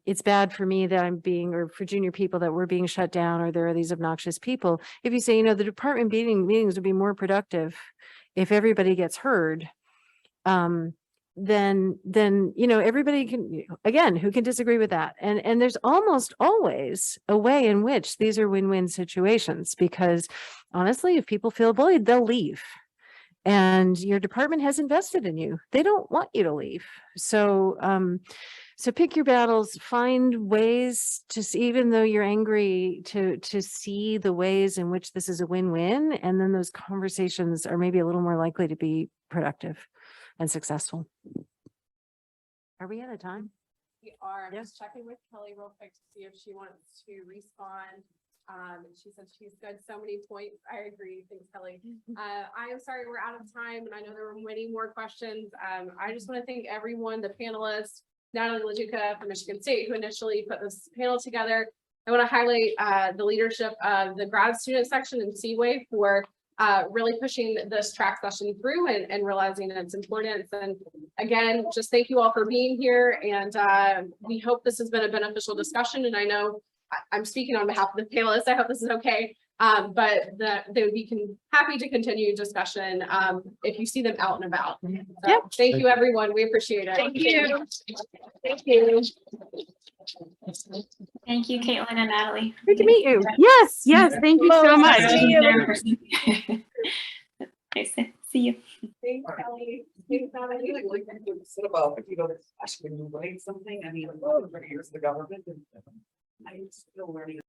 it's bad for me that I'm being, or for junior people that we're being shut down, or there are these obnoxious people, if you say, the department meetings would be more productive if everybody gets heard, then everybody can, again, who can disagree with that? And there's almost always a way in which these are win-win situations, because honestly, if people feel bullied, they'll leave. And your department has invested in you. They don't want you to leave. So so pick your battles, find ways to see, even though you're angry, to see the ways in which this is a win-win. And then those conversations are maybe a little more likely to be productive and successful. Are we out of time? We are. I'm just checking with Kelly real quick to see if she wants to respond. She said she's good. So many points. I agree. Thanks, Kelly. I am sorry we're out of time, and I know there were many more questions. I just want to thank everyone, the panelists, Natalie LaJuca from Michigan State, who initially put this panel together. I want to highlight the leadership of the grad student section in CWAE for really pushing this track session through and realizing its importance. And again, just thank you all for being here. And we hope this has been a beneficial discussion. And I know I'm speaking on behalf of the panelists. I hope this is okay. But they would be happy to continue discussion if you see them out and about. So, thank you, everyone. We appreciate it. Thank you. Thank you. Thank you, Caitlin and Natalie. Great to meet you. Yes, yes, thank you so much. Nice to see you. Thanks, Kelly. Thanks, Natalie. Like, sit about, if you go to, when you write something, I mean, I'm over years of the government and I'm still learning.